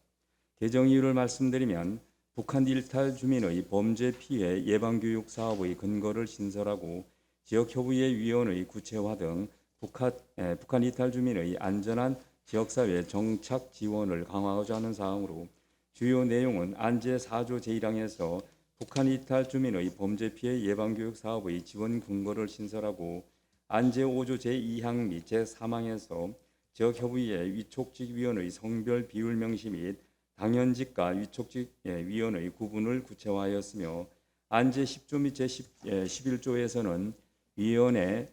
개정 이유를 말씀드리면 북한 이탈 주민의 범죄 피해 예방교육 사업의 근거를 신설하고 지역협의회 위원의 구체화 등 북한 이탈 주민의 안전한 지역사회 정착 지원을 강화하고자 하는 사항으로 주요 내용은 안제 4조 제1항에서 북한 이탈 주민의 범죄 피해 예방교육 사업의 지원 근거를 신설하고 안제 5조 제2항 및 제3항에서 지역협의회 위촉직 위원의 성별 비율 명시 및 당연직과 위촉직 위원의 구분을 구체화하였으며 안제 10조 및 제11조에서는 위원의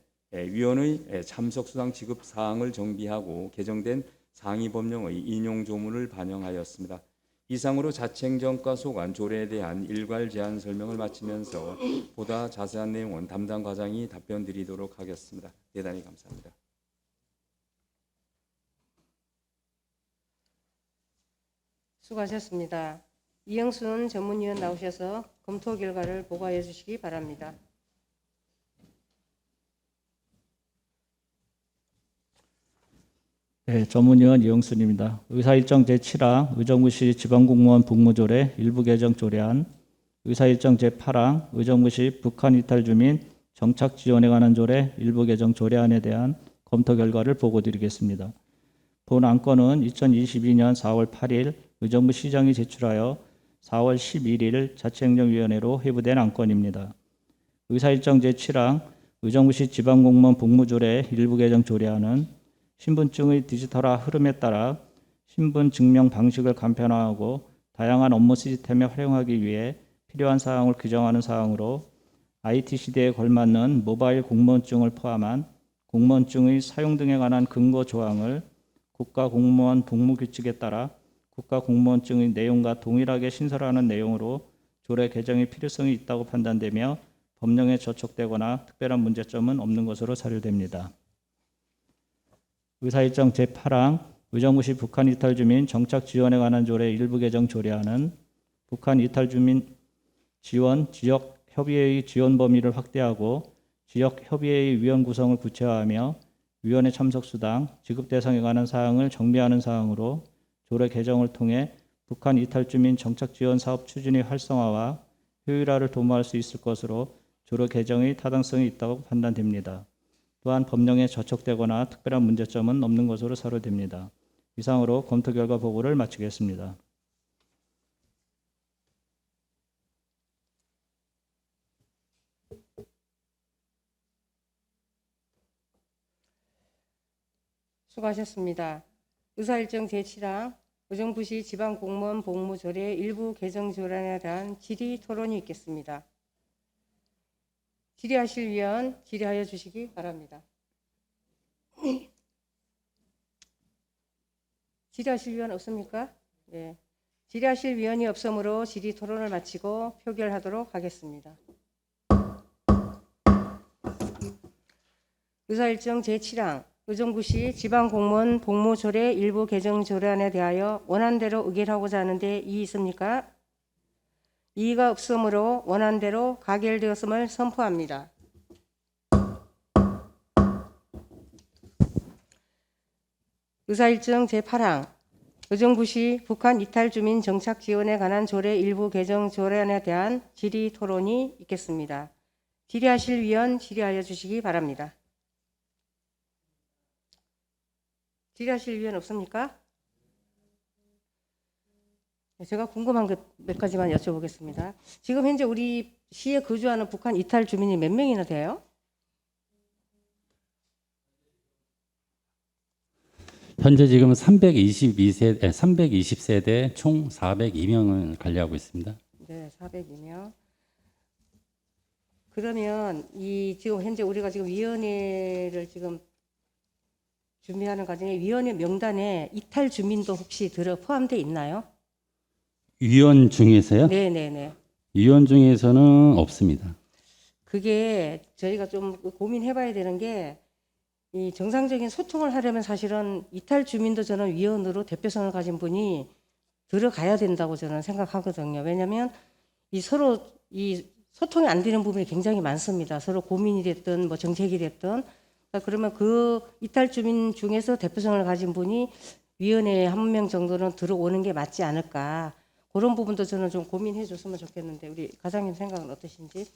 참석 수당 지급 사항을 정비하고 개정된 상위 법령의 인용 조문을 반영하였습니다. 이상으로 자치행정과 소관 조례에 대한 일괄 제안 설명을 마치면서 보다 자세한 내용은 담당 과장이 답변 드리도록 하겠습니다. 대단히 감사합니다. 수고하셨습니다. 이영순 전문위원 나오셔서 검토 결과를 보고해 주시기 바랍니다. 네, 전문위원 이영순입니다. 의사일정 제7항 의정부시 지방공무원 복무조례 일부 개정 조례안, 의사일정 제8항 의정부시 북한 이탈 주민 정착 지원에 관한 조례 일부 개정 조례안에 대한 검토 결과를 보고드리겠습니다. 본 안건은 2022년 4월 8일 의정부 시장이 제출하여 4월 11일 자치행정위원회로 회부된 안건입니다. 의사일정 제7항 의정부시 지방공무원 복무조례 일부 개정 조례안은 신분증의 디지털화 흐름에 따라 신분 증명 방식을 간편화하고 다양한 업무 시스템에 활용하기 위해 필요한 사항을 규정하는 사항으로 IT 시대에 걸맞는 모바일 공무원증을 포함한 공무원증의 사용 등에 관한 근거 조항을 국가공무원 복무규칙에 따라 국가공무원증의 내용과 동일하게 신설하는 내용으로 조례 개정의 필요성이 있다고 판단되며 법령에 저촉되거나 특별한 문제점은 없는 것으로 사료됩니다. 의사일정 제8항 의정부시 북한 이탈 주민 정착 지원에 관한 조례 일부 개정 조례안은 북한 이탈 주민 지원 지역 협의회의 지원 범위를 확대하고 지역 협의회의 위원 구성을 구체화하며 위원회 참석 수당 지급 대상에 관한 사항을 정비하는 사항으로 조례 개정을 통해 북한 이탈 주민 정착 지원 사업 추진의 활성화와 효율화를 도모할 수 있을 것으로 조례 개정의 타당성이 있다고 판단됩니다. 또한 법령에 저촉되거나 특별한 문제점은 없는 것으로 사료됩니다. 이상으로 검토 결과 보고를 마치겠습니다. 수고하셨습니다. 의사일정 제7항 의정부시 지방공무원 복무조례 일부 개정 조례안에 대한 질의 토론이 있겠습니다. 질의하실 위원 질의하여 주시기 바랍니다. 질의하실 위원 없습니까? 네. 질의하실 위원이 없으므로 질의 토론을 마치고 표결하도록 하겠습니다. 의사일정 제7항 의정부시 지방공무원 복무조례 일부 개정 조례안에 대하여 원안대로 의결하고자 하는데 이의 있습니까? 이의가 없으므로 원안대로 가결되었음을 선포합니다. 의사일정 제8항 의정부시 북한 이탈 주민 정착 지원에 관한 조례 일부 개정 조례안에 대한 질의 토론이 있겠습니다. 질의하실 위원 질의하여 주시기 바랍니다. 질의하실 위원 없습니까? 제가 궁금한 것 몇 가지만 여쭤보겠습니다. 지금 현재 우리 시에 거주하는 북한 이탈 주민이 몇 명이나 돼요? 현재 지금 320세대 총 402명을 관리하고 있습니다. 네, 402명. 그러면 이 지금 현재 우리가 지금 위원회를 지금 준비하는 과정에 위원회 명단에 이탈 주민도 혹시 포함되어 있나요? 위원 중에서요? 네네네. 위원 중에서는 없습니다. 그게 저희가 좀 고민해봐야 되는 게 이 정상적인 소통을 하려면 사실은 이탈 주민도 저는 위원으로 대표성을 가진 분이 들어가야 된다고 저는 생각하거든요. 왜냐하면 이 서로 이 소통이 안 되는 부분이 굉장히 많습니다. 서로 고민이 됐든 뭐 정책이 됐든 그러면 그 이탈 주민 중에서 대표성을 가진 분이 위원회에 한 명 정도는 들어오는 게 맞지 않을까. 그런 부분도 저는 좀 고민해 줬으면 좋겠는데 우리 과장님 생각은 어떠신지?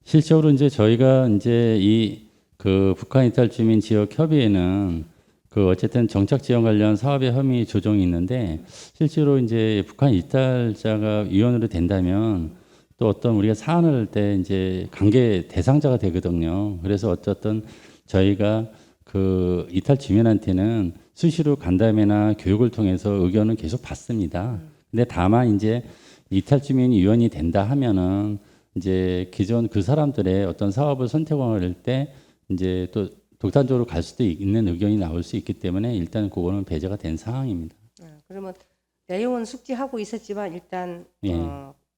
실적으로 이제 저희가 이제 그 북한 이탈 주민 지역 협의회는 그 어쨌든 정착 지원 관련 사업의 혐의 조정이 있는데 실제로 이제 북한 이탈자가 위원으로 된다면 또 어떤 우리가 사안을 할 때 이제 관계 대상자가 되거든요. 그래서 어쨌든 저희가 그 이탈 주민한테는 수시로 간담회나 교육을 통해서 의견을 계속 받습니다. 근데 다만 이제 이탈 주민이 위원이 된다 하면은 이제 기존 그 사람들의 어떤 사업을 선택할 때 이제 또 독단적으로 갈 수도 있는 의견이 나올 수 있기 때문에 일단 그거는 배제가 된 상황입니다. 그러면 내용은 숙지하고 있었지만 일단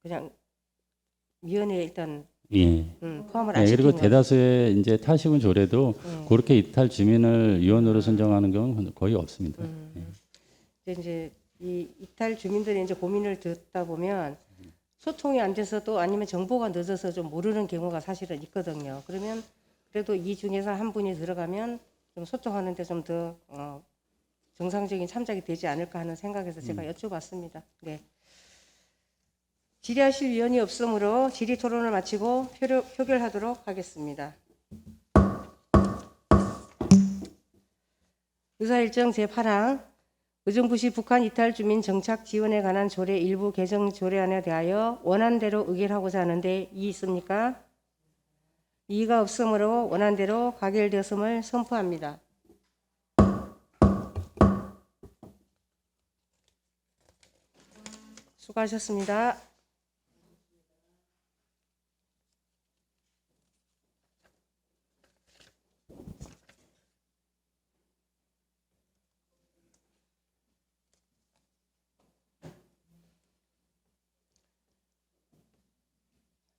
그냥 위원회에 일단 포함을 안 시킨 그리고 거죠. 대다수의 이제 타시군 조례도 그렇게 이탈 주민을 위원으로 선정하는 경우는 거의 없습니다. 이제 이 이탈 주민들이 이제 고민을 듣다 보면 소통이 안 돼서도 아니면 정보가 늦어서 좀 모르는 경우가 사실은 있거든요. 그러면 그래도 이 중에서 한 분이 들어가면 좀 소통하는데 좀 더 정상적인 참작이 되지 않을까 하는 생각에서 제가 여쭤봤습니다. 네. 질의하실 위원이 없으므로 질의 토론을 마치고 표결하도록 하겠습니다. 의사일정 제8항 의정부시 북한 이탈 주민 정착 지원에 관한 조례 일부 개정 조례안에 대하여 원안대로 의결하고자 하는데 이의 있습니까? 이의가 없으므로 원안대로 가결되었음을 선포합니다. 수고하셨습니다.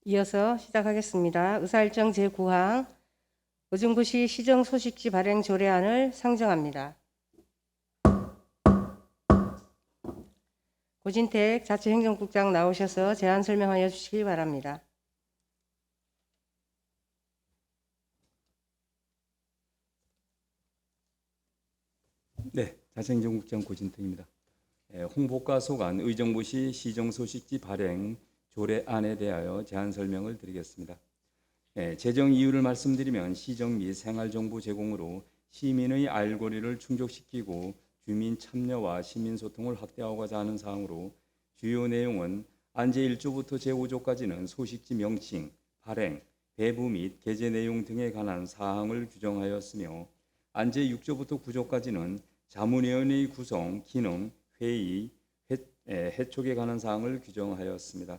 이어서 시작하겠습니다. 의사일정 제9항 의정부시 시정소식지 발행 조례안을 상정합니다. 고진택 자치행정국장 나오셔서 제안 설명하여 주시기 바랍니다. 네, 자치행정국장 고진택입니다. 홍보과 소관 의정부시 시정소식지 발행 조례안에 대하여 제안 설명을 드리겠습니다. 제정 이유를 말씀드리면 시정 및 생활정보 제공으로 시민의 알고리를 충족시키고 주민 참여와 시민소통을 확대하고자 하는 사항으로 주요 내용은 안제 1조부터 제5조까지는 소식지 명칭, 발행, 배부 및 게재 내용 등에 관한 사항을 규정하였으며 안제 6조부터 9조까지는 자문위원회의 구성, 기능, 회의, 해촉에 관한 사항을 규정하였습니다.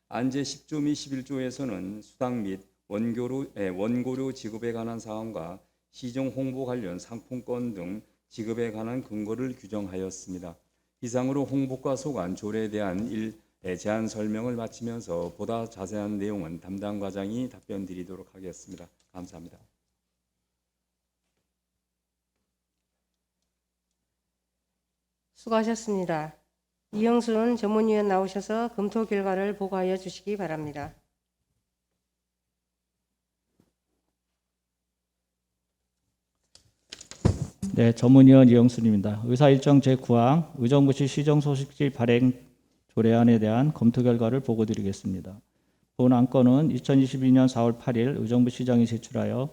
안제 10조 및 11조에서는 수당 및 원고료 지급에 관한 사항과 시정 홍보 관련 상품권 등 지급에 관한 근거를 규정하였습니다. 이상으로 홍보과 소관 조례에 대한 제안 설명을 마치면서 보다 자세한 내용은 담당 과장이 답변 드리도록 하겠습니다. 감사합니다. 수고하셨습니다. 이영순 전문위원 나오셔서 검토 결과를 보고하여 주시기 바랍니다. 네, 전문위원 이영순입니다. 의사일정 제9항 의정부시 시정소식지 발행 조례안에 대한 검토 결과를 보고드리겠습니다. 본 안건은 2022년 4월 8일 의정부시장이 제출하여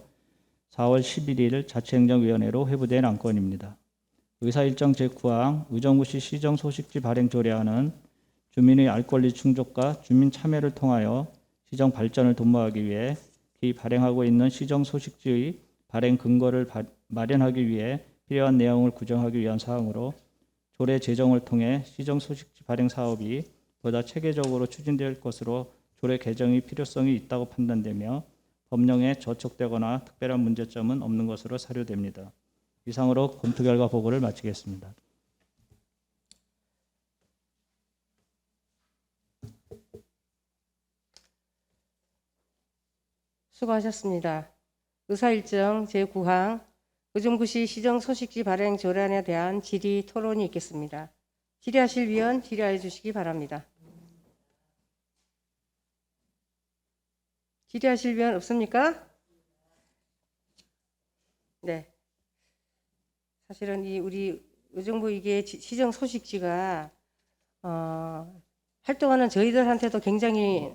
4월 11일 자치행정위원회로 회부된 안건입니다. 의사일정 제9항 의정부시 시정소식지 발행 조례안은 주민의 알 권리 충족과 주민 참여를 통하여 시정 발전을 도모하기 위해 기 발행하고 있는 시정소식지의 발행 근거를 마련하기 위해 필요한 내용을 구정하기 위한 사항으로 조례 제정을 통해 시정소식지 발행 사업이 보다 체계적으로 추진될 것으로 조례 개정의 필요성이 있다고 판단되며 법령에 저촉되거나 특별한 문제점은 없는 것으로 사료됩니다. 이상으로 검토 결과 보고를 마치겠습니다. 수고하셨습니다. 의사일정 제9항 의정부시 시정소식지 발행 조례안에 대한 질의 토론이 있겠습니다. 질의하실 위원 질의하여 주시기 바랍니다. 질의하실 위원 없습니까? 네. 사실은 우리 의정부 이게 시정소식지가 활동하는 저희들한테도 굉장히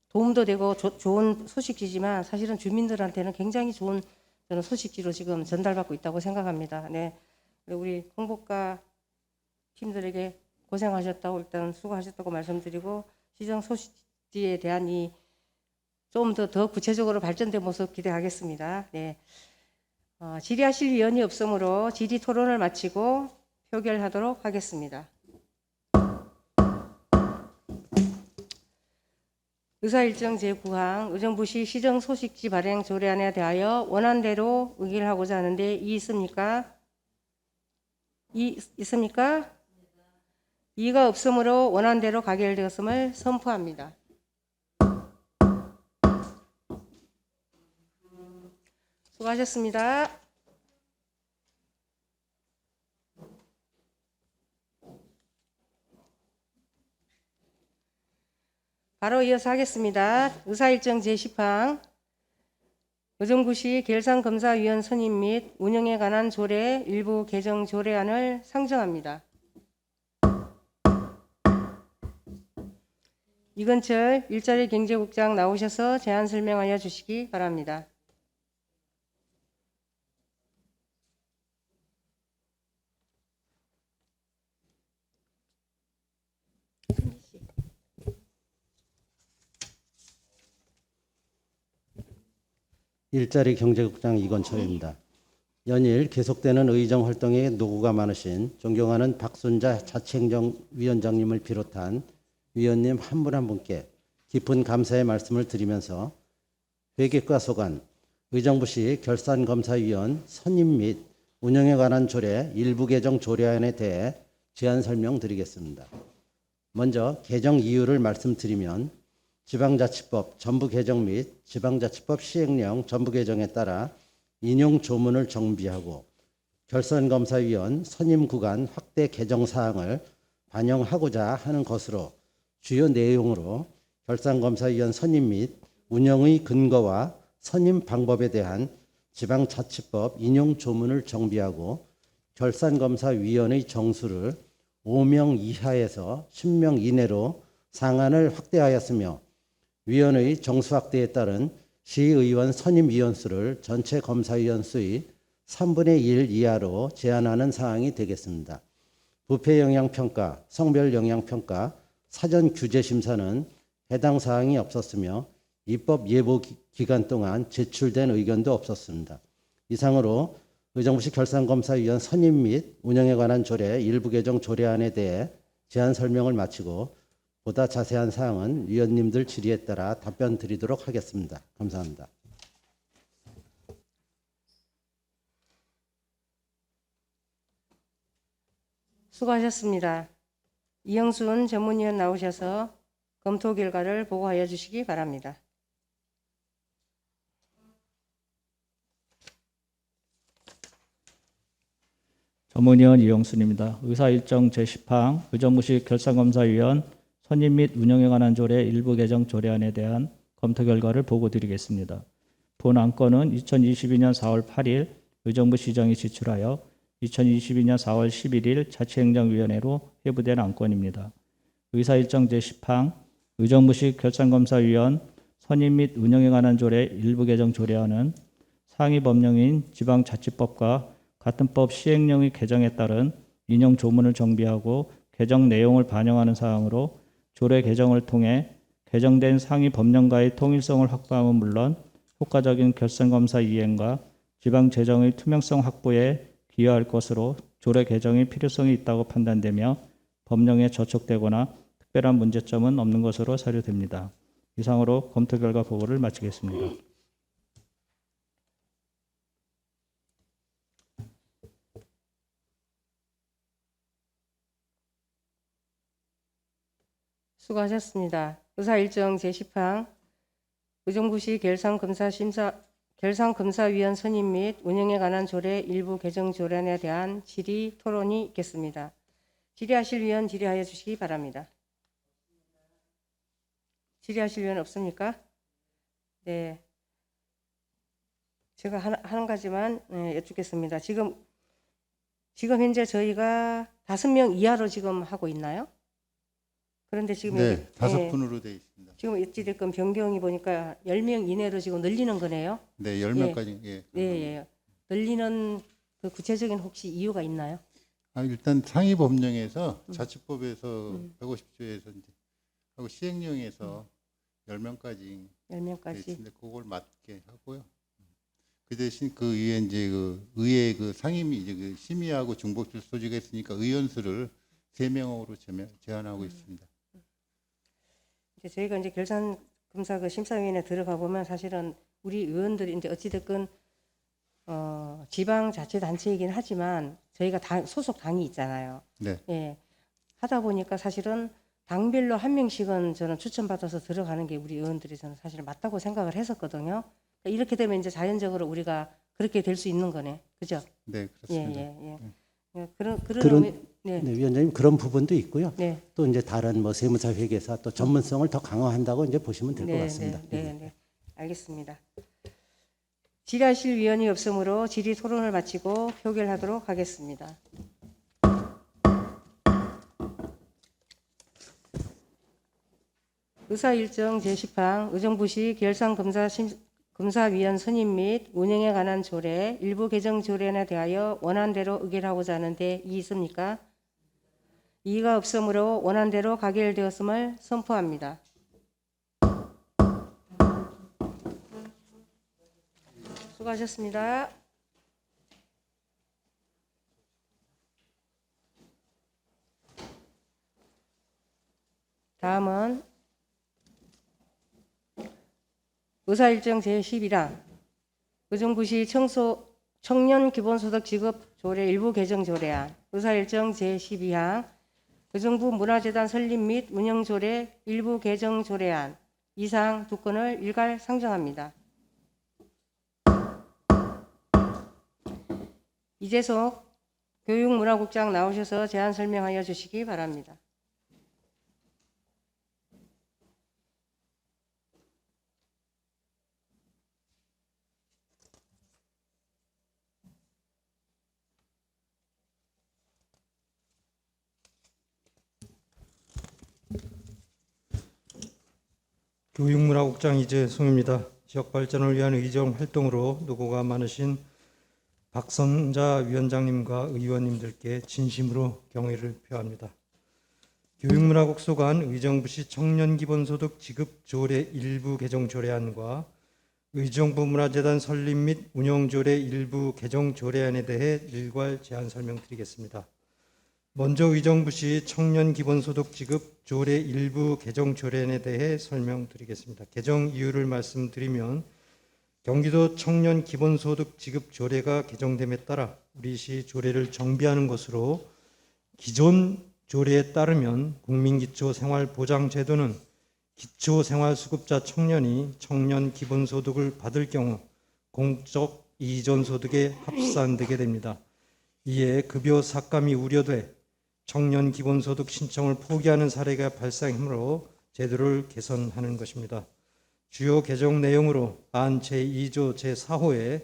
도움도 되고 좋은 소식지지만 사실은 주민들한테는 굉장히 좋은 저는 소식지로 지금 전달받고 있다고 생각합니다. 네, 우리 홍보과 팀들에게 고생하셨다고 일단 수고하셨다고 말씀드리고 시정 소식지에 대한 좀 더 구체적으로 발전된 모습 기대하겠습니다. 네, 질의하실 위원이 없으므로 질의 토론을 마치고 표결하도록 하겠습니다. 의사일정 제9항 의정부시 시정소식지 발행 조례안에 대하여 원안대로 의결하고자 하는데 있습니까? 있습니까? 이의가 없으므로 원안대로 가결되었음을 선포합니다. 수고하셨습니다. 바로 이어서 하겠습니다. 의사일정 제10항 의정부시 결산검사위원 선임 및 운영에 관한 조례 일부 개정 조례안을 상정합니다. 이건철 일자리 경제국장 나오셔서 제안 설명하여 주시기 바랍니다. 일자리 경제국장 이건철입니다. 연일 계속되는 의정 활동에 노고가 많으신 존경하는 박순자 자치행정위원장님을 비롯한 위원님 한 분 한 분께 깊은 감사의 말씀을 드리면서 회계과 소관, 의정부시 결산검사위원 선임 및 운영에 관한 조례 일부 개정 조례안에 대해 제안 설명드리겠습니다. 먼저 개정 이유를 말씀드리면 지방자치법 전부 개정 및 지방자치법 시행령 전부 개정에 따라 인용 조문을 정비하고 결산검사위원 선임 구간 확대 개정 사항을 반영하고자 하는 것으로 주요 내용으로 결산검사위원 선임 및 운영의 근거와 선임 방법에 대한 지방자치법 인용 조문을 정비하고 결산검사위원의 정수를 5명 이하에서 10명 이내로 상한을 확대하였으며 위원의 정수 확대에 따른 시의원 선임 위원수를 전체 검사위원 수의 3분의 1 이하로 제한하는 사항이 되겠습니다. 부패 영향평가, 성별 영향평가, 사전 규제 심사는 해당 사항이 없었으며 입법 예보 기간 동안 제출된 의견도 없었습니다. 이상으로 의정부시 결산검사위원 선임 및 운영에 관한 조례 일부 개정 조례안에 대해 제안 설명을 마치고 보다 자세한 사항은 위원님들 질의에 따라 답변 드리도록 하겠습니다. 감사합니다. 수고하셨습니다. 이영순 전문위원 나오셔서 검토 결과를 보고하여 주시기 바랍니다. 전문위원 이영순입니다. 의사일정 제10항 의정부식 결산검사위원 선임 및 운영에 관한 조례 일부 개정 조례안에 대한 검토 결과를 보고드리겠습니다. 본 안건은 2022년 4월 8일 의정부 시정이 지출하여 2022년 4월 11일 자치행정위원회로 회부된 안건입니다. 의사일정 제10항 의정부식 결산검사위원 선임 및 운영에 관한 조례 일부 개정 조례안은 상위 법령인 지방자치법과 같은 법 시행령의 개정에 따른 인용 조문을 정비하고 개정 내용을 반영하는 사항으로 조례 개정을 통해 개정된 상위 법령과의 통일성을 확보함은 물론 효과적인 결산검사 이행과 지방 재정의 투명성 확보에 기여할 것으로 조례 개정의 필요성이 있다고 판단되며 법령에 저촉되거나 특별한 문제점은 없는 것으로 사료됩니다. 이상으로 검토 결과 보고를 마치겠습니다. 수고하셨습니다. 의사일정 제10항 의정부시 결산검사위원 선임 및 운영에 관한 조례 일부 개정 조례안에 대한 질의 토론이 있겠습니다. 질의하실 위원 질의하여 주시기 바랍니다. 질의하실 위원 없습니까? 네. 제가 한 가지만 여쭙겠습니다. 지금 현재 저희가 5명 이하로 지금 하고 있나요? 그런데 지금 네, 5분으로 되어 있습니다. 지금 어찌됐건 변경이 보니까 10명 이내로 지금 늘리는 거네요. 네, 10명까지. 예. 예. 늘리는 그 구체적인 혹시 이유가 있나요? 일단 상위 법령에서 자치법에서 150조에서 이제 하고 시행령에서 10명까지. 10명까지. 그걸 맞게 하고요. 그 대신 그 위에 이제 그 의회 그 상임위 이제 그 심의하고 중복질 소지가 있으니까 의원수를 3명으로 제한하고 있습니다. 저희가 이제 결산검사 그 심사위원회 들어가 보면 사실은 우리 의원들이 이제 어찌됐건 지방자치단체이긴 하지만 저희가 소속 당이 있잖아요. 네. 예. 하다 보니까 사실은 당별로 한 명씩은 저는 추천받아서 들어가는 게 우리 의원들이 저는 사실 맞다고 생각을 했었거든요. 그러니까 이렇게 되면 이제 자연적으로 우리가 그렇게 될 수 있는 거네. 그죠? 네, 그렇습니다. 예. 그런 네, 위원장님 그런 부분도 있고요. 네. 또 이제 다른 뭐 세무사 회계사 또 전문성을 더 강화한다고 이제 보시면 될 것 같습니다. 네. 알겠습니다. 질의하실 위원이 없으므로 질의 토론을 마치고 표결하도록 하겠습니다. 의사일정 제10항 의정부시 결산검사위원 선임 및 운영에 관한 조례 일부 개정 조례안에 대하여 원안대로 의결하고자 하는데 이의 있습니까? 이의가 없으므로 원안대로 가결되었음을 선포합니다. 수고하셨습니다. 다음은 의사일정 제11항 의정부시 청년 기본소득 지급 조례 일부 개정 조례안 의사일정 제12항 의정부 문화재단 설립 및 운영 조례 일부 개정 조례안 이상 두 건을 일괄 상정합니다. 이재석 교육문화국장 나오셔서 제안 설명하여 주시기 바랍니다. 교육문화국장 이재송입니다. 지역 발전을 위한 의정 활동으로 노고가 많으신 박선자 위원장님과 의원님들께 진심으로 경의를 표합니다. 교육문화국 소관 의정부시 청년기본소득 지급 조례 일부 개정 조례안과 의정부 문화재단 설립 및 운영 조례 일부 개정 조례안에 대해 일괄 제안 설명드리겠습니다. 먼저 의정부시 청년기본소득 지급 조례 일부 개정 조례안에 대해 설명드리겠습니다. 개정 이유를 말씀드리면 경기도 청년기본소득 지급 조례가 개정됨에 따라 우리 시 조례를 정비하는 것으로 기존 조례에 따르면 국민기초생활보장제도는 기초생활수급자 청년이 청년 기본소득을 받을 경우 공적 이전소득에 합산되게 됩니다. 이에 급여 삭감이 우려돼 청년 기본소득 신청을 포기하는 사례가 발생하므로 제도를 개선하는 것입니다. 주요 개정 내용으로 안 제2조 제4호에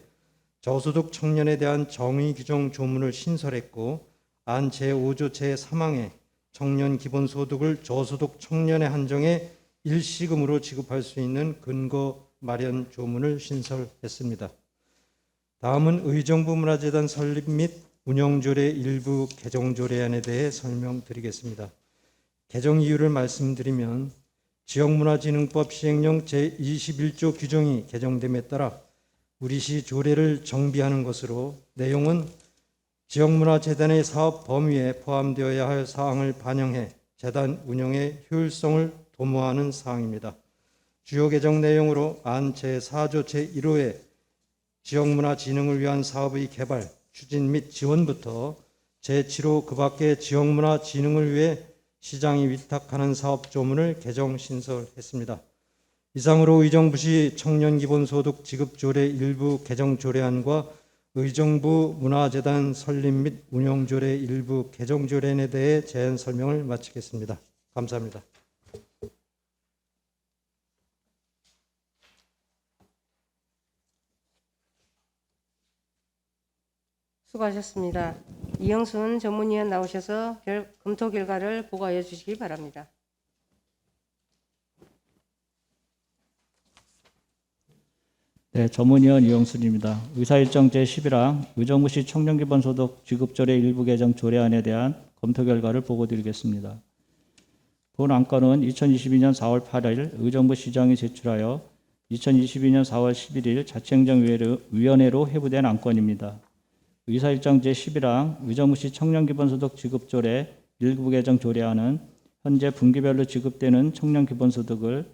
저소득 청년에 대한 정의 규정 조문을 신설했고, 안 제5조 제3항에 청년 기본소득을 저소득 청년에 한정해 일시금으로 지급할 수 있는 근거 마련 조문을 신설했습니다. 다음은 의정부 문화재단 설립 및 운영조례 일부 개정조례안에 대해 설명드리겠습니다. 개정 이유를 말씀드리면 지역문화진흥법 시행령 제21조 규정이 개정됨에 따라 우리시 조례를 정비하는 것으로 내용은 지역문화재단의 사업 범위에 포함되어야 할 사항을 반영해 재단 운영의 효율성을 도모하는 사항입니다. 주요 개정 내용으로 안 제4조 제1호에 지역문화진흥을 위한 사업의 개발, 추진 및 지원부터 제7호 그 밖의 지역문화진흥을 위해 시장이 위탁하는 사업 조문을 개정 신설했습니다. 이상으로 의정부시 청년기본소득 지급조례 일부 개정조례안과 의정부 문화재단 설립 및 운영조례 일부 개정조례안에 대해 제안 설명을 마치겠습니다. 감사합니다. 수고하셨습니다. 이영순 전문위원 나오셔서 검토 결과를 보고하여 주시기 바랍니다. 네, 전문위원 이영순입니다. 의사일정 제11항 의정부시 청년기본소득 지급조례 일부 개정 조례안에 대한 검토 결과를 보고드리겠습니다. 본 안건은 2022년 4월 8일 의정부시장이 제출하여 2022년 4월 11일 자치행정위원회로 회부된 안건입니다. 의사일정 제11항 의정부시 청년기본소득 지급조례 일부 개정 조례안은 현재 분기별로 지급되는 청년기본소득을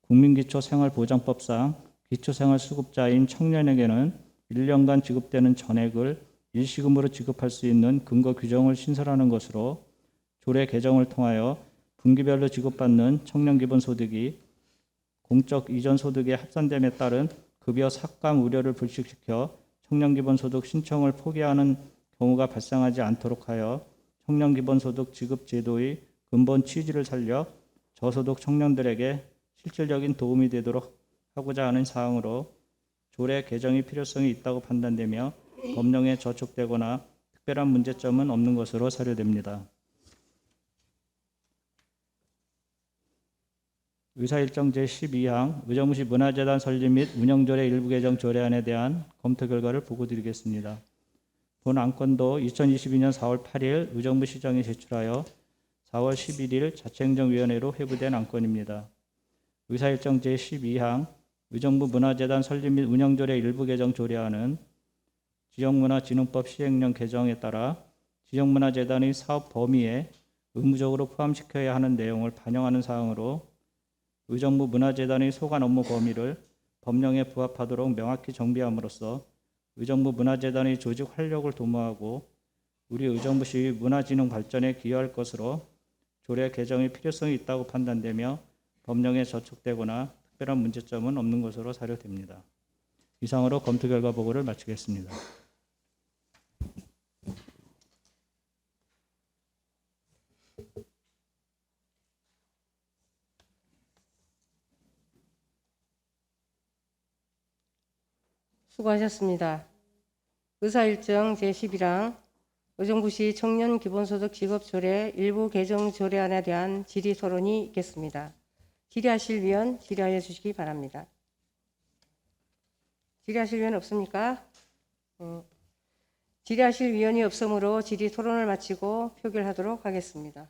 국민기초생활보장법상 기초생활수급자인 청년에게는 1년간 지급되는 전액을 일시금으로 지급할 수 있는 근거 규정을 신설하는 것으로 조례 개정을 통하여 분기별로 지급받는 청년기본소득이 공적 이전소득에 합산됨에 따른 급여 삭감 우려를 불식시켜 청년기본소득 신청을 포기하는 경우가 발생하지 않도록 하여 청년기본소득 지급제도의 근본 취지를 살려 저소득 청년들에게 실질적인 도움이 되도록 하고자 하는 사항으로 조례 개정의 필요성이 있다고 판단되며 법령에 저촉되거나 특별한 문제점은 없는 것으로 사료됩니다. 의사일정 제12항 의정부시 문화재단 설립 및 운영조례 일부 개정 조례안에 대한 검토 결과를 보고드리겠습니다. 본 안건도 2022년 4월 8일 의정부시장이 제출하여 4월 11일 자치행정위원회로 회부된 안건입니다. 의사일정 제12항 의정부 문화재단 설립 및 운영조례 일부 개정 조례안은 지역문화진흥법 시행령 개정에 따라 지역문화재단의 사업 범위에 의무적으로 포함시켜야 하는 내용을 반영하는 사항으로 의정부 문화재단의 소관 업무 범위를 법령에 부합하도록 명확히 정비함으로써 의정부 문화재단의 조직 활력을 도모하고 우리 의정부시 문화진흥 발전에 기여할 것으로 조례 개정의 필요성이 있다고 판단되며 법령에 저촉되거나 특별한 문제점은 없는 것으로 사료됩니다. 이상으로 검토 결과 보고를 마치겠습니다. 수고하셨습니다. 의사일정 제11항 의정부시 청년기본소득 지급조례 일부 개정 조례안에 대한 질의 토론이 있겠습니다. 질의하실 위원 질의하여 주시기 바랍니다. 질의하실 위원 없습니까? 질의하실 위원이 없으므로 질의 토론을 마치고 표결하도록 하겠습니다.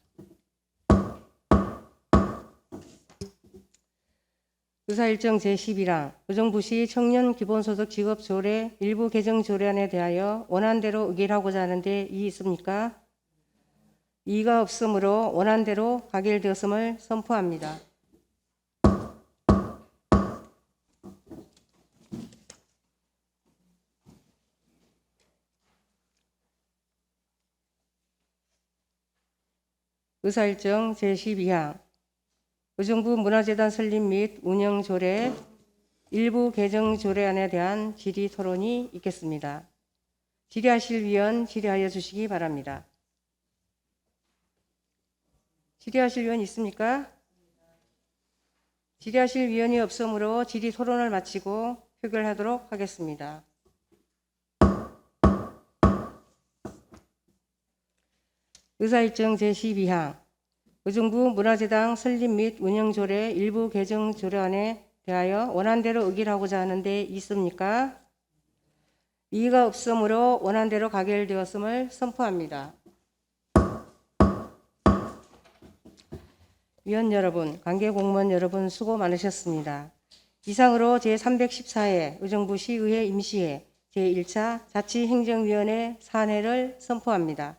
의사일정 제11항 의정부시 청년기본소득 지급조례 일부 개정 조례안에 대하여 원안대로 의결하고자 하는데 이의 있습니까? 이의가 없으므로 원안대로 가결되었음을 선포합니다. 의사일정 제12항 의정부 문화재단 설립 및 운영 조례 일부 개정 조례안에 대한 질의 토론이 있겠습니다. 질의하실 위원 질의하여 주시기 바랍니다. 질의하실 위원 있습니까? 질의하실 위원이 없으므로 질의 토론을 마치고 표결하도록 하겠습니다. 의사일정 제12항 의정부 문화재단 설립 및 운영 조례 일부 개정 조례안에 대하여 원안대로 의결하고자 하는데 있습니까? 이의가 없으므로 원안대로 가결되었음을 선포합니다. 위원 여러분, 관계 공무원 여러분 수고 많으셨습니다. 이상으로 제314회 의정부 시의회 임시회 제1차 자치행정위원회 산회를 선포합니다.